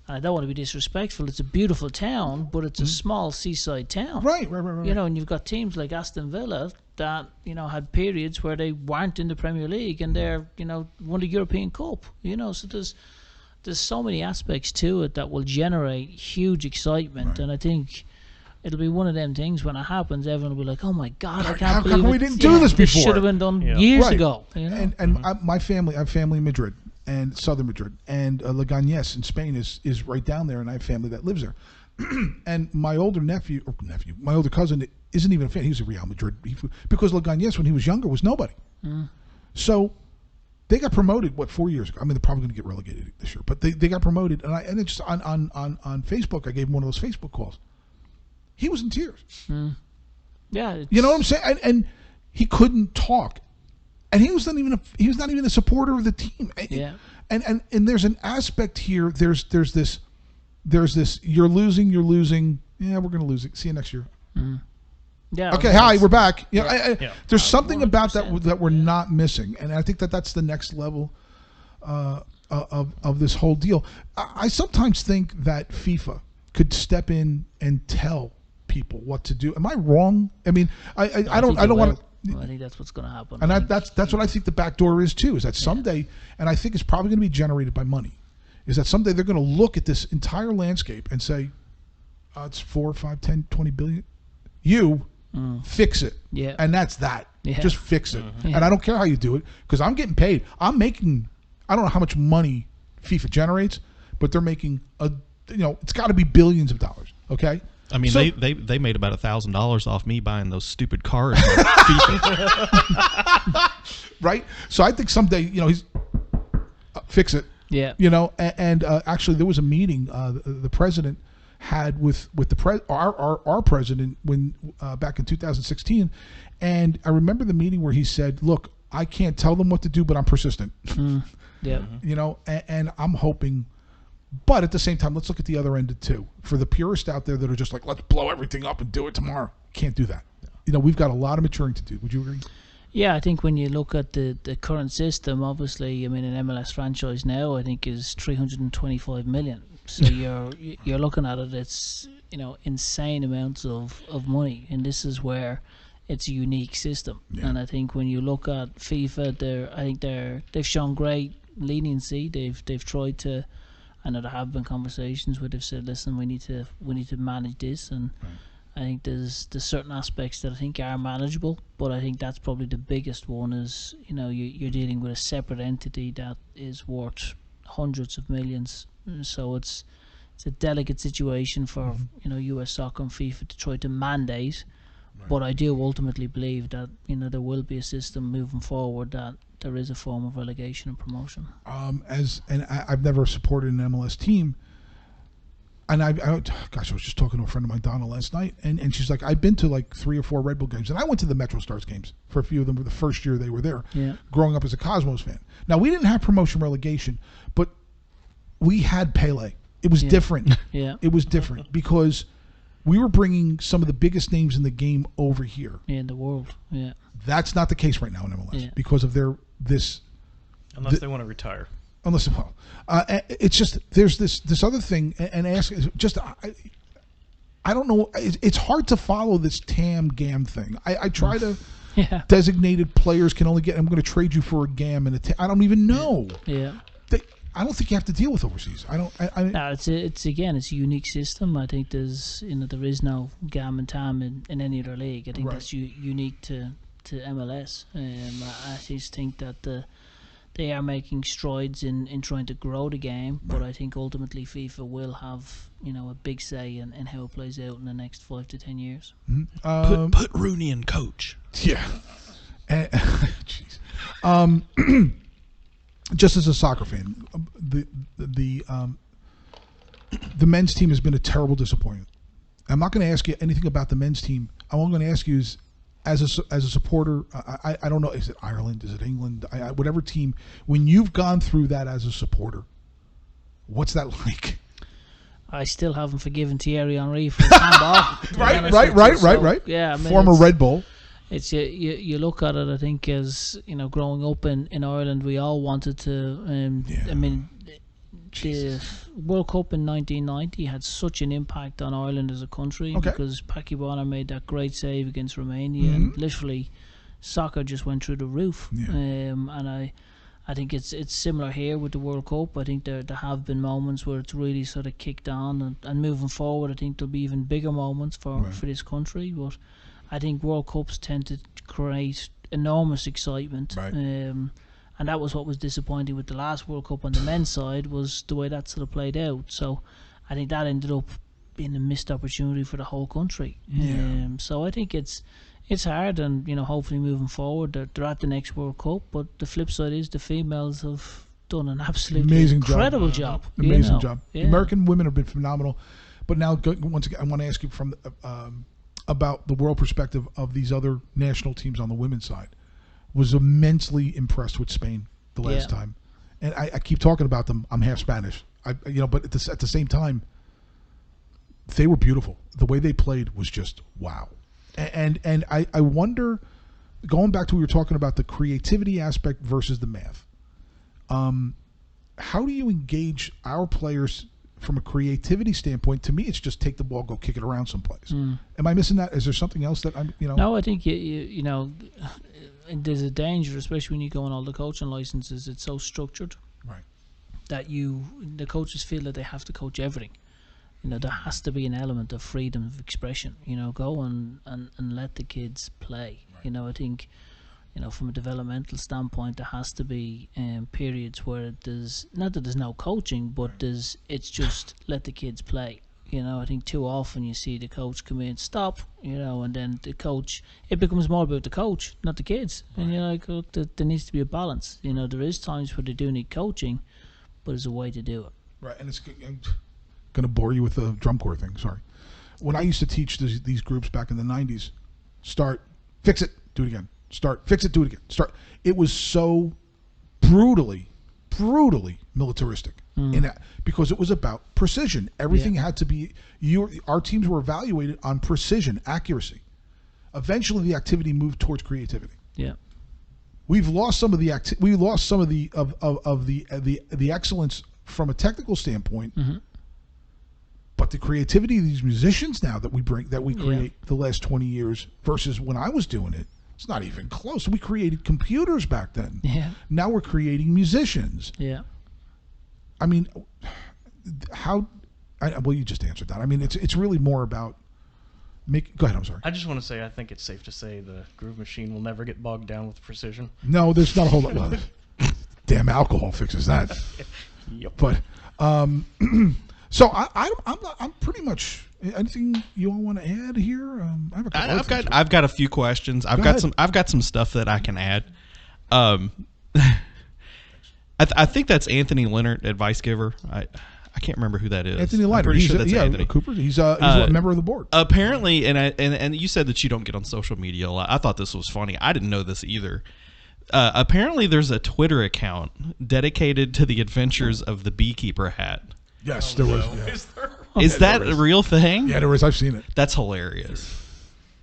I don't want to be disrespectful. It's a beautiful town, but it's a small seaside town. Right. And you've got teams like Aston Villa that, had periods where they weren't in the Premier League and they're, won the European Cup. So there's so many aspects to it that will generate huge excitement. Right. And I think it'll be one of them things when it happens, everyone will be like, oh my God, I can't believe we didn't do this before. This should have been done years ago. And my family, I have family in Madrid. And southern Madrid, and Leganés in Spain is right down there, and I have family that lives there. And my older my older cousin isn't even a fan. He was a Real Madrid because Leganés, when he was younger, was nobody. So they got promoted 4 years ago. I mean, they're probably going to get relegated this year, but they got promoted. And it's just on Facebook. I gave him one of those Facebook calls. He was in tears. Yeah, you know what I'm saying? And he couldn't talk. And he was not even a supporter of the team. Yeah. And there's an aspect here. There's this. You're losing. Yeah, we're gonna lose it. See you next year. Yeah. Okay. Hi, we're back. There's something 100%. About that we're not missing, and I think that's the next level of this whole deal. I sometimes think that FIFA could step in and tell people what to do. Am I wrong? I mean, I don't want to. I think that's what's going to happen. And that's what I think the back door is too, is that someday, and I think it's probably going to be generated by money, is that someday they're going to look at this entire landscape and say, it's 4, 5, 10, 20 billion. You fix it. Yeah. And that's that. Yeah. Just fix it. And I don't care how you do it because I'm getting paid. I'm making, I don't know how much money FIFA generates, but they're making it's got to be billions of dollars. Okay. I mean, so, they made about $1,000 off me buying those stupid cars. Right? So I think someday, he's fix it. Yeah. And actually there was a meeting the president had with our president when back in 2016, and I remember the meeting where he said, "Look, I can't tell them what to do, but I'm persistent." Yeah. And I'm hoping. But at the same time, let's look at the other end too. For the purists out there that are just like, let's blow everything up and do it tomorrow. Can't do that. We've got a lot of maturing to do. Would you agree? Yeah, I think when you look at the current system, obviously, an MLS franchise now, I think is 325 million. So you're looking at it, it's, insane amounts of money. And this is where it's a unique system. Yeah. And I think when you look at FIFA, they've shown great leniency. They've tried to I know there have been conversations where they've said, listen, we need to manage this, and I think there's certain aspects that I think are manageable, but I think that's probably the biggest one is, you're dealing with a separate entity that is worth hundreds of millions. So it's a delicate situation for US Soccer and FIFA to try to mandate. But I do ultimately believe that there will be a system moving forward that there is a form of relegation and promotion. I've never supported an MLS team, and I was just talking to a friend of mine, Donna, last night, and she's like, I've been to like 3 or 4 Red Bull games, and I went to the Metro Stars games for a few of them the first year they were there. Yeah. Growing up as a Cosmos fan. Now we didn't have promotion relegation, but we had Pele. It was different. Yeah. It was different because we were bringing some of the biggest names in the game over here. In the world, yeah. That's not the case right now in MLS because of unless they want to retire. It's just there's this other thing, and ask just I don't know. It's hard to follow this TAM-GAM thing. I try to. Designated players can only get. I'm going to trade you for a GAM and a TAM. I don't even know. Yeah. I don't think you have to deal with overseas. No, it's a unique system. I think there is no GAM and TAM in any other league. I think that's unique to MLS. I just think that they are making strides in trying to grow the game, but I think ultimately FIFA will have a big say in how it plays out in the next 5 to 10 years. Put Rooney in coach. Yeah. Jeez. Just as a soccer fan, the men's team has been a terrible disappointment. I'm not going to ask you anything about the men's team. All I'm going to ask you is, as a supporter, I don't know, is it Ireland, is it England, whatever team, when you've gone through that as a supporter, what's that like? I still haven't forgiven Thierry Henry for his handball. Right. Yeah, I mean, former Red Bull. It's you look at it, I think, as growing up in Ireland, we all wanted to. I mean, the World Cup in 1990 had such an impact on Ireland as a country because Paki Bonner made that great save against Romania, and literally, soccer just went through the roof. And I think it's similar here with the World Cup. I think there have been moments where it's really sort of kicked on, and moving forward, I think there'll be even bigger moments for this country. But I think World Cups tend to create enormous excitement, and that was what was disappointing with the last World Cup on the men's side, was the way that sort of played out. So I think that ended up being a missed opportunity for the whole country. So I think it's hard, and hopefully moving forward they're at the next World Cup. But the flip side is the females have done an absolutely incredible job. Amazing job. The American women have been phenomenal. But now, once again, I want to ask you from about the world perspective of these other national teams on the women's side. Was immensely impressed with Spain the last time, and I keep talking about them. I'm half Spanish, but at the same time, they were beautiful. The way they played was just wow. And I wonder, going back to what we were talking about, the creativity aspect versus the math. How do you engage our players from a creativity standpoint? To me, it's just take the ball, go kick it around someplace. Am I missing that? Is there something else that I'm? No, I think you know. There's a danger, especially when you go on all the coaching licenses. It's so structured, that the coaches feel that they have to coach everything. There has to be an element of freedom of expression. Go and let the kids play. I think, from a developmental standpoint, there has to be periods where there's not that there's no coaching, but it's just let the kids play. I think too often you see the coach come in, stop, and then the coach, it becomes more about the coach, not the kids. And you're like, look, there needs to be a balance. There is times where they do need coaching, but there's a way to do it. Right, and I'm going to bore you with the drum corps thing, sorry. When I used to teach these groups back in the 90s, start, fix it, do it again. Start, fix it, do it again. Start. It was so brutally militaristic in that, because it was about precision. Everything had to be our teams were evaluated on precision, accuracy. Eventually the activity moved towards creativity. We've lost some of the the excellence from a technical standpoint. But the creativity of these musicians now that we create the last 20 years versus when I was doing it, it's not even close. We created computers back then. Now we're creating musicians. I mean, well, you just answered that. I mean, it's really more about go ahead. I'm sorry. I just want to say I think it's safe to say the Groove Machine will never get bogged down with precision. No, there's not a whole lot. Well, damn alcohol fixes that. Yep. But so I'm pretty much. Anything you all want to add here? I've got a few questions. I've got some stuff that I can add. I think that's Anthony Leonard, advice giver. I can't remember who that is. Anthony Leonard. I'm pretty sure that's Anthony Cooper. He's a member of the board. Apparently, and you said that you don't get on social media a lot. I thought this was funny. I didn't know this either. Apparently, there's a Twitter account dedicated to the adventures of the beekeeper hat. Yes, there was. Yeah. Is that a real thing? Yeah, there is. I've seen it. That's hilarious.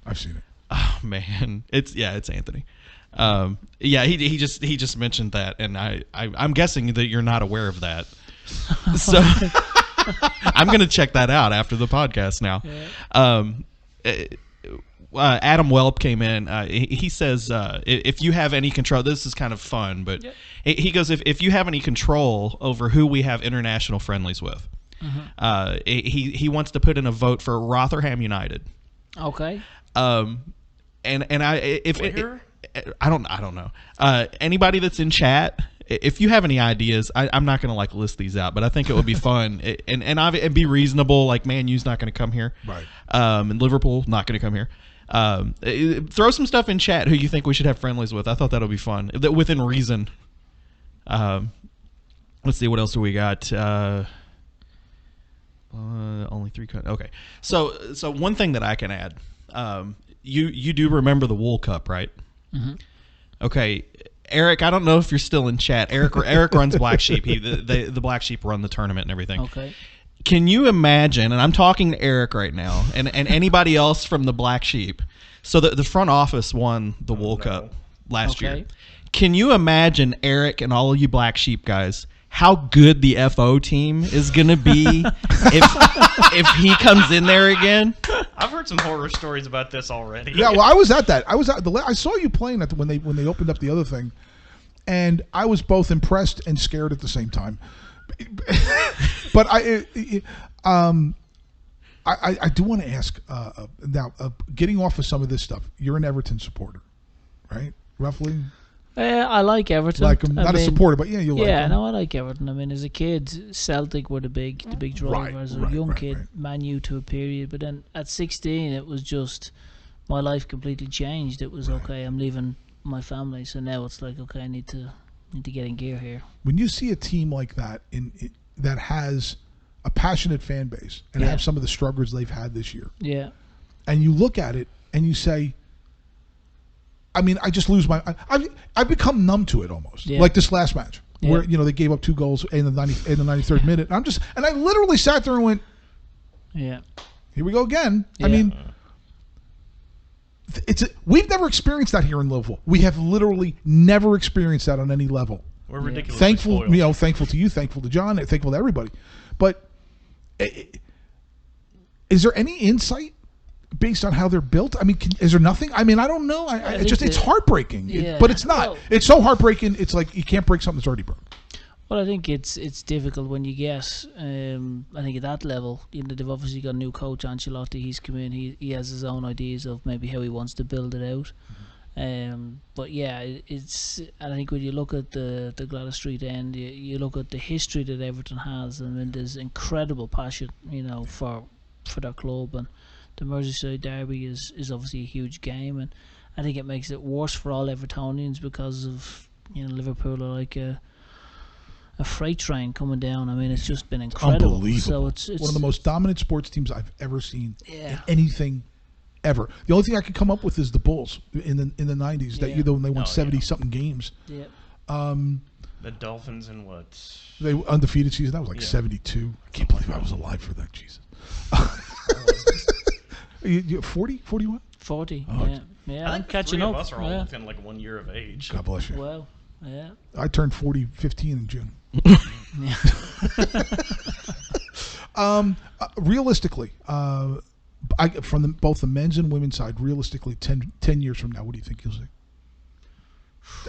I've seen it. Oh man, it's Anthony. He just mentioned that, and I'm guessing that you're not aware of that. So I'm gonna check that out after the podcast now. Yeah. Adam Welp came in. He says if you have any control, this is kind of fun, but he goes, if you have any control over who we have international friendlies with, he wants to put in a vote for Rotherham United. Okay. I don't know. Anybody that's in chat, if you have any ideas, I'm not going to list these out, but I think it would be fun and be reasonable. Like Man U's not going to come here, right? And Liverpool not going to come here. Throw some stuff in chat who you think we should have friendlies with. I thought that'll be fun within reason. Let's see, what else do we got? Only 3. Okay, so one thing that I can add. You do remember the Wool Cup, right? Mm-hmm. Okay, Eric. I don't know if you're still in chat. Eric runs Black Sheep. The Black Sheep run the tournament and everything. Okay. Can you imagine? And I'm talking to Eric right now, and anybody else from the Black Sheep. So the front office won the Wool Cup last year. Can you imagine Eric and all of you Black Sheep guys? How good the FO team is going to be if he comes in there again. I've heard some horror stories about this already. Yeah, well, I was at that. I saw you playing when they opened up the other thing, and I was both impressed and scared at the same time. But I do want to ask now, getting off of some of this stuff. You're an Everton supporter, right? Roughly. I like Everton. Like him, not a supporter, but you like him. Yeah, no, I like Everton. I mean, as a kid, Celtic were the big drivers. As a young kid, Man U to a period. But then at 16, it was just my life completely changed. It was okay. I'm leaving my family, so now it's like okay, I need to get in gear here. When you see a team like that that has a passionate fan base and have some of the struggles they've had this year, and you look at it and you say. I mean, I just lose I've become numb to it almost. Yeah. Like this last match, where they gave up 2 goals in the 93rd minute. And I literally sat there and went, "Yeah, here we go again." Yeah. I mean, we've never experienced that here in Louisville. We have literally never experienced that on any level. We're ridiculously thankful, spoiled. Thankful to you, thankful to John, thankful to everybody. But is there any insight? Based on how they're built, I mean, is there nothing? I mean, I don't know. It's heartbreaking, but it's not. Well, it's so heartbreaking. It's like you can't break something that's already broke. Well, I think it's difficult when you get. I think at that level, they've obviously got a new coach, Ancelotti. He's come in. He has his own ideas of maybe how he wants to build it out. But yeah, it's. And I think when you look at the Gladys Street end, you look at the history that Everton has, and then there's incredible passion, for their club. And the Merseyside derby is obviously a huge game, and I think it makes it worse for all Evertonians because of Liverpool are like a freight train coming down. I mean, it's just been incredible. Unbelievable. So it's one of the most dominant sports teams I've ever seen in anything ever. The only thing I could come up with is the Bulls in the 90s that when they won 70 something games. Yeah. The Dolphins in what? They undefeated season. That was like 72. I can't believe I was alive for that. Jesus. 40, 41? 40, yeah. I'm catching up. 3 of us are all within like 1 year of age. God bless you. Well, yeah. I turned 15 in June. Realistically, from both the men's and women's side, realistically, 10 years from now, what do you think you'll see?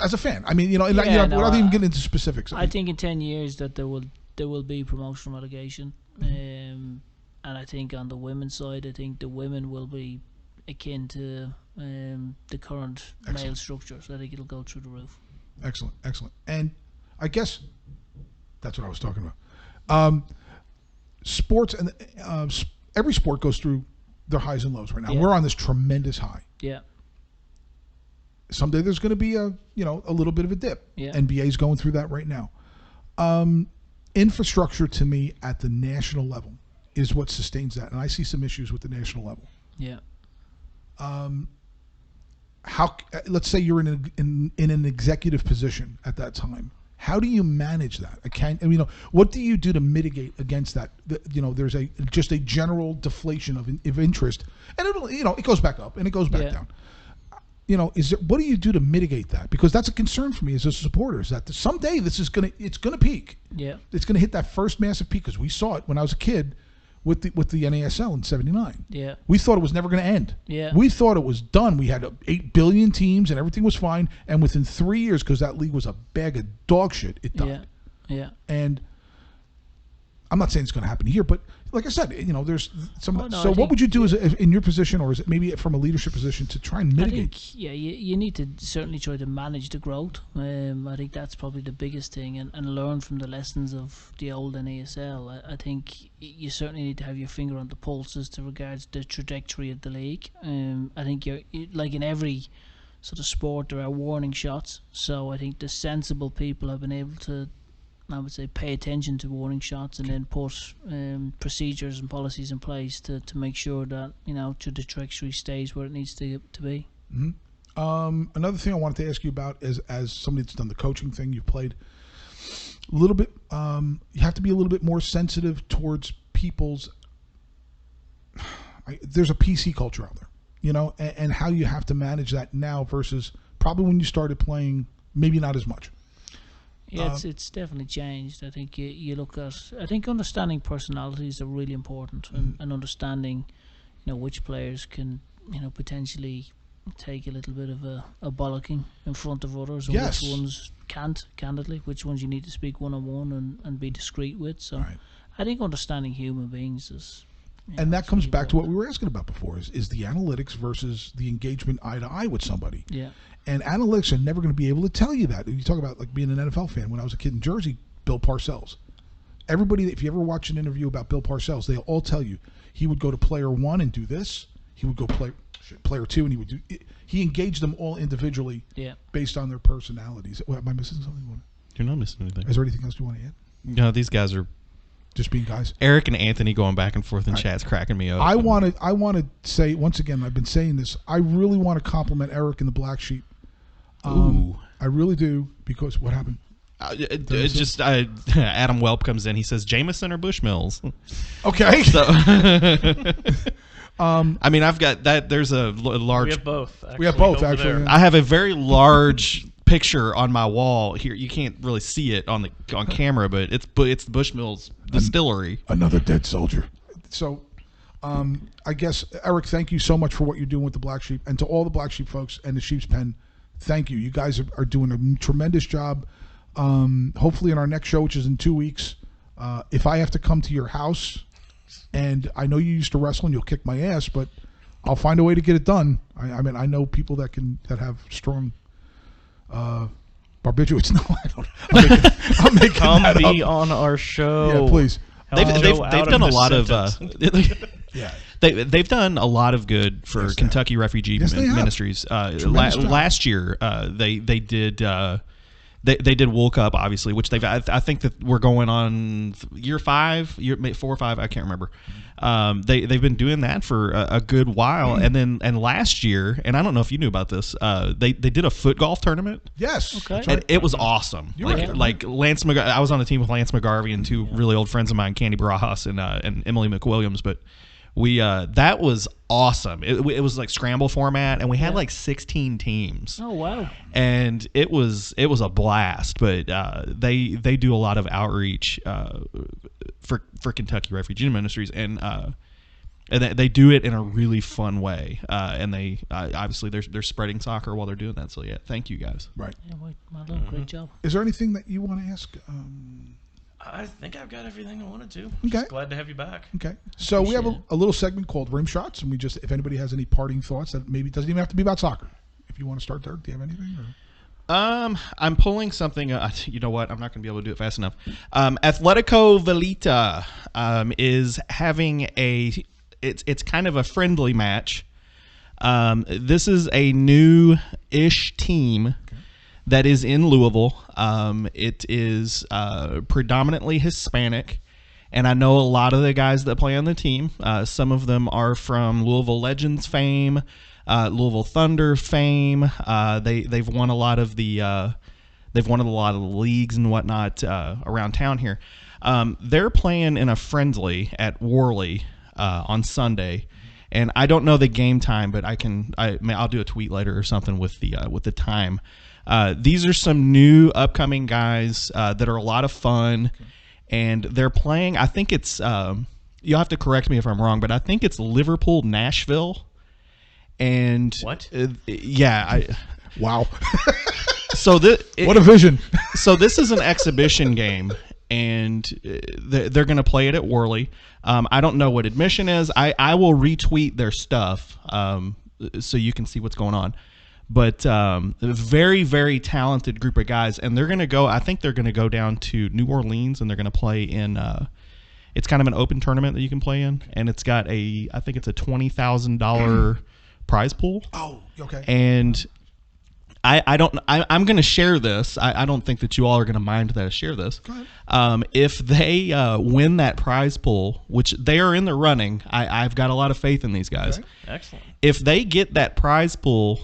As a fan, I mean, without even getting into specifics. I think in 10 years that there will there will be promotion relegation. And I think on the women's side, I think the women will be akin to the current male structure. So I think it'll go through the roof. Excellent, excellent. And I guess that's what I was talking about. Sports and every sport goes through their highs and lows right now. Yeah. We're on this tremendous high. Yeah. Someday there's going to be a little bit of a dip. Yeah. NBA's going through that right now. Infrastructure to me at the national level is what sustains that, and I see some issues with the national level. Yeah. How? Let's say you're in an executive position at that time. How do you manage that? What do you do to mitigate against that? There's just a general deflation of interest, and it goes back up and it goes back down. What do you do to mitigate that? Because that's a concern for me as a supporter. Is that someday it's gonna peak. Yeah. It's gonna hit that first massive peak, because we saw it when I was a kid with the NASL in '79. Yeah. We thought it was never gonna end. Yeah. We thought it was done. We had 8 billion teams and everything was fine. And within 3 years, because that league was a bag of dog shit, it died. Yeah. And I'm not saying it's going to happen here, but like I said, there's some. Oh, no, so I what think- would you do in your position, or is it maybe from a leadership position, to try and I mitigate? think, you need to certainly try to manage the growth. I think that's probably the biggest thing, and learn from the lessons of the old NASL. I think you certainly need to have your finger on the pulse as to regards the trajectory of the league. I think like in every sort of sport, there are warning shots. So I think the sensible people have been able to, I would say, pay attention to warning shots, and then put procedures and policies in place to make sure that the trajectory stays where it needs to be. Mm-hmm. Another thing I wanted to ask you about is, as somebody that's done the coaching thing, you've played a little bit. You have to be a little bit more sensitive towards people's. There's a PC culture out there, and how you have to manage that now versus probably when you started playing, maybe not as much. Yeah, it's definitely changed. I think you look at. I think understanding personalities are really important, and understanding, which players can, potentially take a little bit of a bollocking in front of others, and Yes. which ones can't. Candidly, which ones you need to speak one-on-one and be discreet with. So, Right. I think understanding human beings is. And that it's comes really back to what important. we were asking about before: is the analytics versus the engagement eye to eye with somebody. Yeah. And analytics are never going to be able to tell you that. You talk about like being an NFL fan. When I was a kid in Jersey, Bill Parcells. Everybody, if you ever watch an interview about Bill Parcells, they'll all tell you he would go to player 1 and do this. He would go player 2 and he would do. He engaged them all individually, based on their personalities. Am I missing something? You're not missing anything. Is there anything else you want to add? No, these guys are Just being guys. Eric and Anthony going back and forth in chat's cracking me up. I want to say once again. I've been saying this. I really want to compliment Eric and the Black Sheep. Ooh. I really do, because what happened? Adam Welp comes in. He says Jameson or Bushmills. Okay. So, I mean, I've got that. There's a large. We have both. We have both, over actually, there. yeah. I have a very large picture on my wall here. You can't really see it on camera, but it's the Bushmills distillery. Another dead soldier. So, I guess, Eric, thank you so much for what you're doing with the Black Sheep, and to all the Black Sheep folks and the Sheep's Pen, thank you. You guys are doing a tremendous job. Hopefully in our next show, which is in 2 weeks, if I have to come to your house, and I know you used to wrestle and you'll kick my ass, but I'll find a way to get it done. I mean, I know people that have strong barbiturates. No, I don't. I'm making Come that be up. on our show. Yeah, please. They've Out done a this lot of sentence. Yeah. they've done a lot of good for Yes, they Kentucky Refugee Yes, they have. Ministries. Tremendous job. Last year, they did. They did Wool Cup, obviously, which I think that we're going on year 4 or 5. I can't remember. They've been doing that for a good while, and last year, and I don't know if you knew about this, they did a foot golf tournament. Yes. Okay. That's And right. it was awesome. You were there, Like Lance I was on the team with Lance McGarvey and 2 really old friends of mine, Candy Barajas and Emily McWilliams. But we that was awesome. It was like scramble format, and we had like 16 teams. Oh wow. And it was a blast. But they do a lot of outreach for Kentucky Refugee Ministries, and they do it in a really fun way. And they obviously they're spreading soccer while they're doing that. So yeah, thank you guys. Right. Yeah, well done. Great job. Is there anything that you want to ask? I think I've got everything I wanted to. Okay. Just glad to have you back. Okay. So we have Appreciate a little segment called Rim Shots, and we just, if anybody has any parting thoughts, that maybe doesn't even have to be about soccer. If you want to start there, do you have anything? Or? I'm pulling something. You know what? I'm not going to be able to do it fast enough. Atletico Velita is having it's kind of a friendly match. This is a new-ish team that is in Louisville. It is predominantly Hispanic, and I know a lot of the guys that play on the team. Some of them are from Louisville Legends fame, Louisville Thunder fame. They've won a lot of the leagues and whatnot around town here. They're playing in a friendly at Worley on Sunday. And I don't know the game time, but I'll do a tweet later or something with the time. These are some new upcoming guys that are a lot of fun, and they're playing. I think it's you'll have to correct me if I'm wrong, but I think it's Liverpool Nashville. And what? Wow. So what a vision. So this is an exhibition game, and they're going to play it at Worley. I don't know what admission is. I will retweet their stuff so you can see what's going on. But a very, very talented group of guys, and they're going to go. I think they're going to go down to New Orleans, and they're going to play in. It's kind of an open tournament that you can play in, and it's got I think it's a $20,000 prize pool. Oh, okay. And I'm going to share this. I don't think that you all are going to mind that I share this. Go ahead. If they win that prize pool, which they are in the running, I've got a lot of faith in these guys. Okay. Excellent. If they get that prize pool,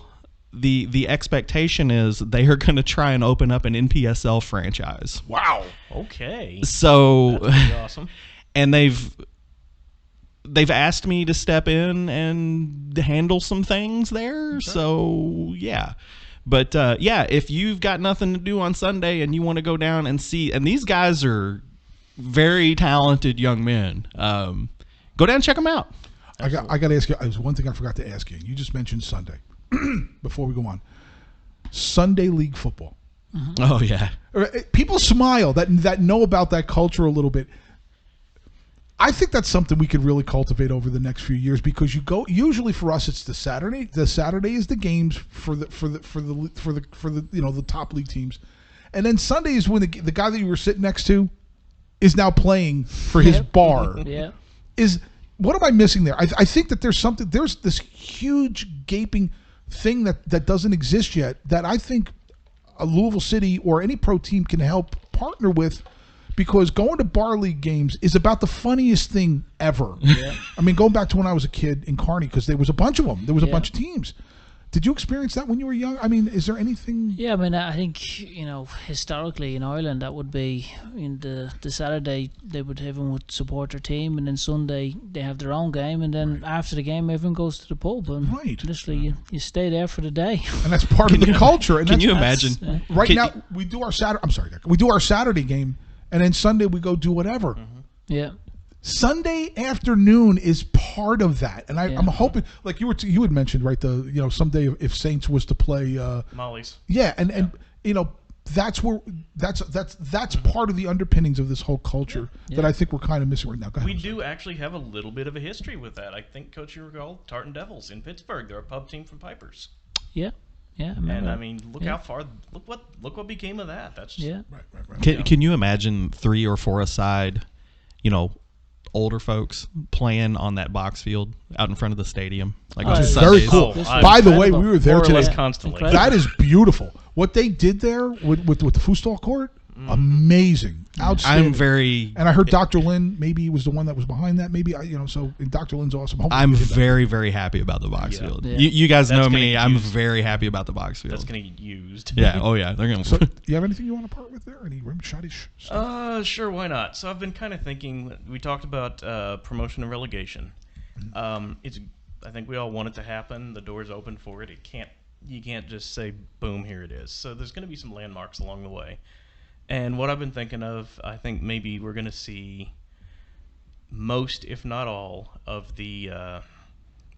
the expectation is they are going to try and open up an NPSL franchise. Wow. Okay. So That's pretty awesome. And they've asked me to step in and handle some things there. Okay. So yeah. But if you've got nothing to do on Sunday and you want to go down and see, and these guys are very talented young men, go down and check them out. I got to ask you. There's one thing I forgot to ask you. You just mentioned Sunday. Before we go on, Sunday League football. Mm-hmm. Oh yeah. People smile that know about that culture a little bit. I think that's something we could really cultivate over the next few years, because usually for us it's the Saturday. The Saturday is the games for the the top league teams, and then Sunday is when the guy that you were sitting next to is now playing for his bar. Yeah. What am I missing there? I think that there's this huge gaping thing that doesn't exist yet, that I think a Louisville City or any pro team can help partner with, because going to bar league games is about the funniest thing ever. Yeah. I mean, going back to when I was a kid in Kearney, because there was a bunch of them. There was a bunch of teams. Did you experience that when you were young? I mean, is there anything? Yeah, I mean, I think, historically in Ireland, that would be in the Saturday, everyone would support their team, and then Sunday they have their own game, and then after the game everyone goes to the pub, and literally you stay there for the day. And that's part of the culture. And can you imagine? Now we do our Saturday. I'm sorry, we do our Saturday game, and then Sunday we go do whatever. Mm-hmm. Yeah. Sunday afternoon is part of that, and I'm hoping, like you had mentioned, right? Someday if Saints was to play Molly's. Yeah, and that's where that's part of the underpinnings of this whole culture that I think we're kind of missing right now. Go ahead. We do actually have a little bit of a history with that. I think, Coach, you recall Tartan Devils in Pittsburgh. They're a pub team from Pipers. Yeah. Yeah. I mean, look how far. Look what became of that. That's just, Right. Can you imagine 3 or 4 aside, older folks playing on that box field out in front of the stadium, like on very Sundays? cool. Oh, By the way, we were there today. Constantly. Incredible. That is beautiful. What they did there with the foosball court, amazing, outstanding. I'm very, and I heard Dr. Lynn maybe was the one that was behind that. Maybe so Dr. Lynn's awesome. Hopefully I'm we get that. very, very happy about the box field. Yeah. You guys That's know gonna me. get I'm used. very happy about the box field. That's going to get used. Yeah. Oh yeah. They're gonna. So, you have anything you want to part with there? Any rim shottish stuff? Sure, why not? So I've been kind of thinking. We talked about promotion and relegation. I think we all want it to happen. The door's open for it. You can't just say boom, here it is. So there's going to be some landmarks along the way. And what I've been thinking of, I think maybe we're going to see most, if not all, of the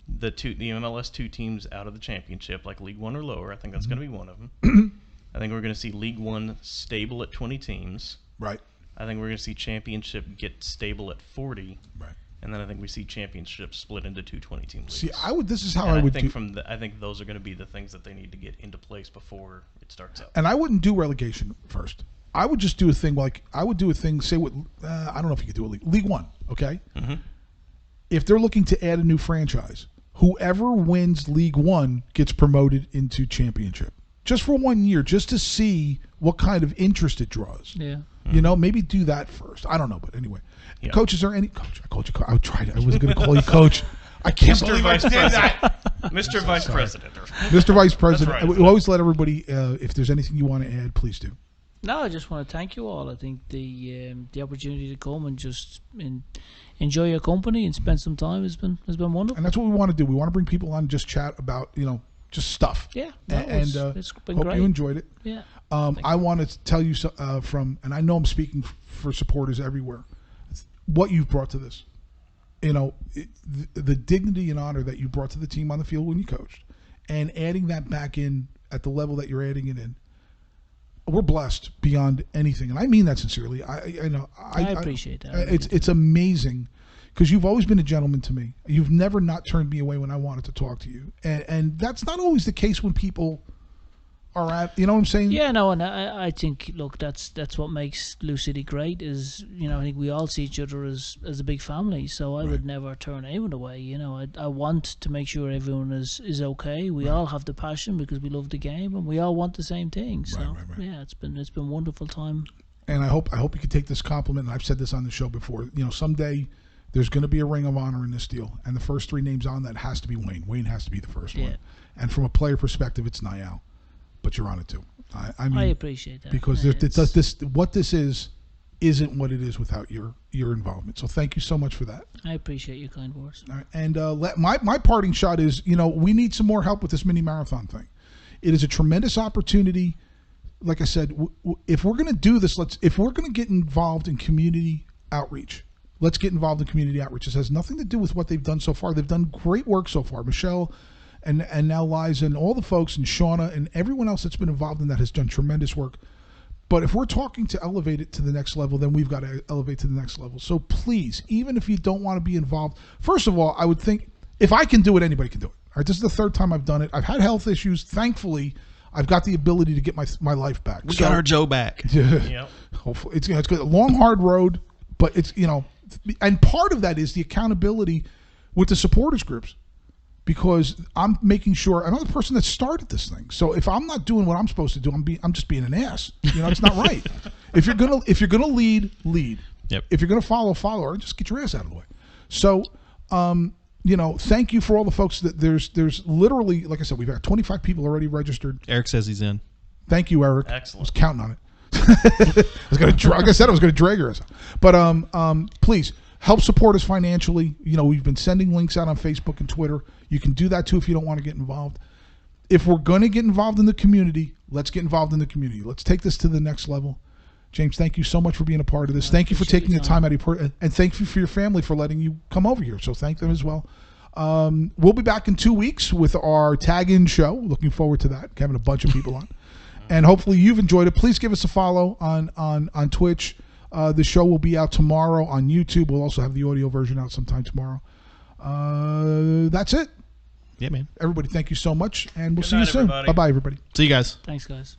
MLS 2 teams out of the championship, like League 1 or lower. I think that's going to be one of them. I think we're going to see League 1 stable at 20 teams. Right. I think we're going to see championship get stable at 40. Right. And then I think we see championship split into two 20-team leagues. See, this is how And I would think do. I think those are going to be the things that they need to get into place before it starts up. And I wouldn't do relegation first. I would just do a thing say what I don't know if you could do it League One, okay? Mm-hmm. If they're looking to add a new franchise, whoever wins League One gets promoted into championship. Just for 1 year, just to see what kind of interest it draws. Yeah. You know, maybe do that first. I don't know, but anyway. Yeah. Coach, is there any coach? I called you. I tried. I was going to call you coach. I can't Mr. believe I Vice did President. that. Mr. Vice President. Mr. Vice President, That's right. we always let everybody. If there's anything you want to add, please do. No, I just want to thank you all. I think the opportunity to come and just enjoy your company and spend some time has been wonderful. And that's what we want to do. We want to bring people on and just chat about just stuff. Yeah, no, it's been hope great. you enjoyed it. Yeah. I want to tell you and I know I'm speaking for supporters everywhere, what you've brought to this. The dignity and honor that you brought to the team on the field when you coached, and adding that back in at the level that you're adding it in. We're blessed beyond anything, and I mean that sincerely. I appreciate that. It's amazing, because you've always been a gentleman to me. You've never not turned me away when I wanted to talk to you, and that's not always the case when people are at. You know what I'm saying? Yeah, no, and I think, look, that's what makes Lou City great. Is I think we all see each other as a big family. So I would never turn anyone away. I want to make sure everyone is okay. We all have the passion because we love the game, and we all want the same thing. So right. yeah, it's been a wonderful time. And I hope you can take this compliment. And I've said this on the show before. Someday there's going to be a Ring of Honor in this deal, and the first three names on that has to be Wayne. Wayne has to be the first one. And from a player perspective, it's Niall. But you're on it too. I mean, I appreciate that, because what this isn't what it is without your involvement. So thank you so much for that. I appreciate your kind words. All right. And my parting shot is, we need some more help with this mini marathon thing. It is a tremendous opportunity. Like I said, if we're going to do this, if we're going to get involved in community outreach, let's get involved in community outreach. This has nothing to do with what they've done so far. They've done great work so far. Michelle. And now Liza and all the folks and Shauna and everyone else that's been involved in that has done tremendous work. But if we're talking to elevate it to the next level, then we've got to elevate to the next level. So please, even if you don't want to be involved, first of all, I would think if I can do it, anybody can do it. All right, this is the third time I've done it. I've had health issues. Thankfully, I've got the ability to get my life back. We got our Joe back. Yep. Hopefully, it's a long, hard road, but it's and part of that is the accountability with the supporters groups. Because I'm making sure I'm the person that started this thing. So if I'm not doing what I'm supposed to do, I'm just being an ass. It's not right. If you're gonna lead. Yep. If you're gonna follow, or just get your ass out of the way. So, thank you for all the folks that there's literally, like I said, we've got 25 people already registered. Eric says he's in. Thank you, Eric. Excellent. I was counting on it. Like I said, I was gonna drag her. But please help support us financially. We've been sending links out on Facebook and Twitter. You can do that too if you don't want to get involved. If we're going to get involved in the community, let's get involved in the community. Let's take this to the next level. James, thank you so much for being a part of this. Thank you for taking the time out of your and thank you for your family for letting you come over here. So thank them as well. We'll be back in 2 weeks with our tag-in show. Looking forward to that. Having a bunch of people on. And hopefully you've enjoyed it. Please give us a follow on Twitch. The show will be out tomorrow on YouTube. We'll also have the audio version out sometime tomorrow. That's it. Yeah, man. Everybody, thank you so much, and we'll Good see you night, soon. everybody. Bye-bye, everybody. See you guys. Thanks, guys.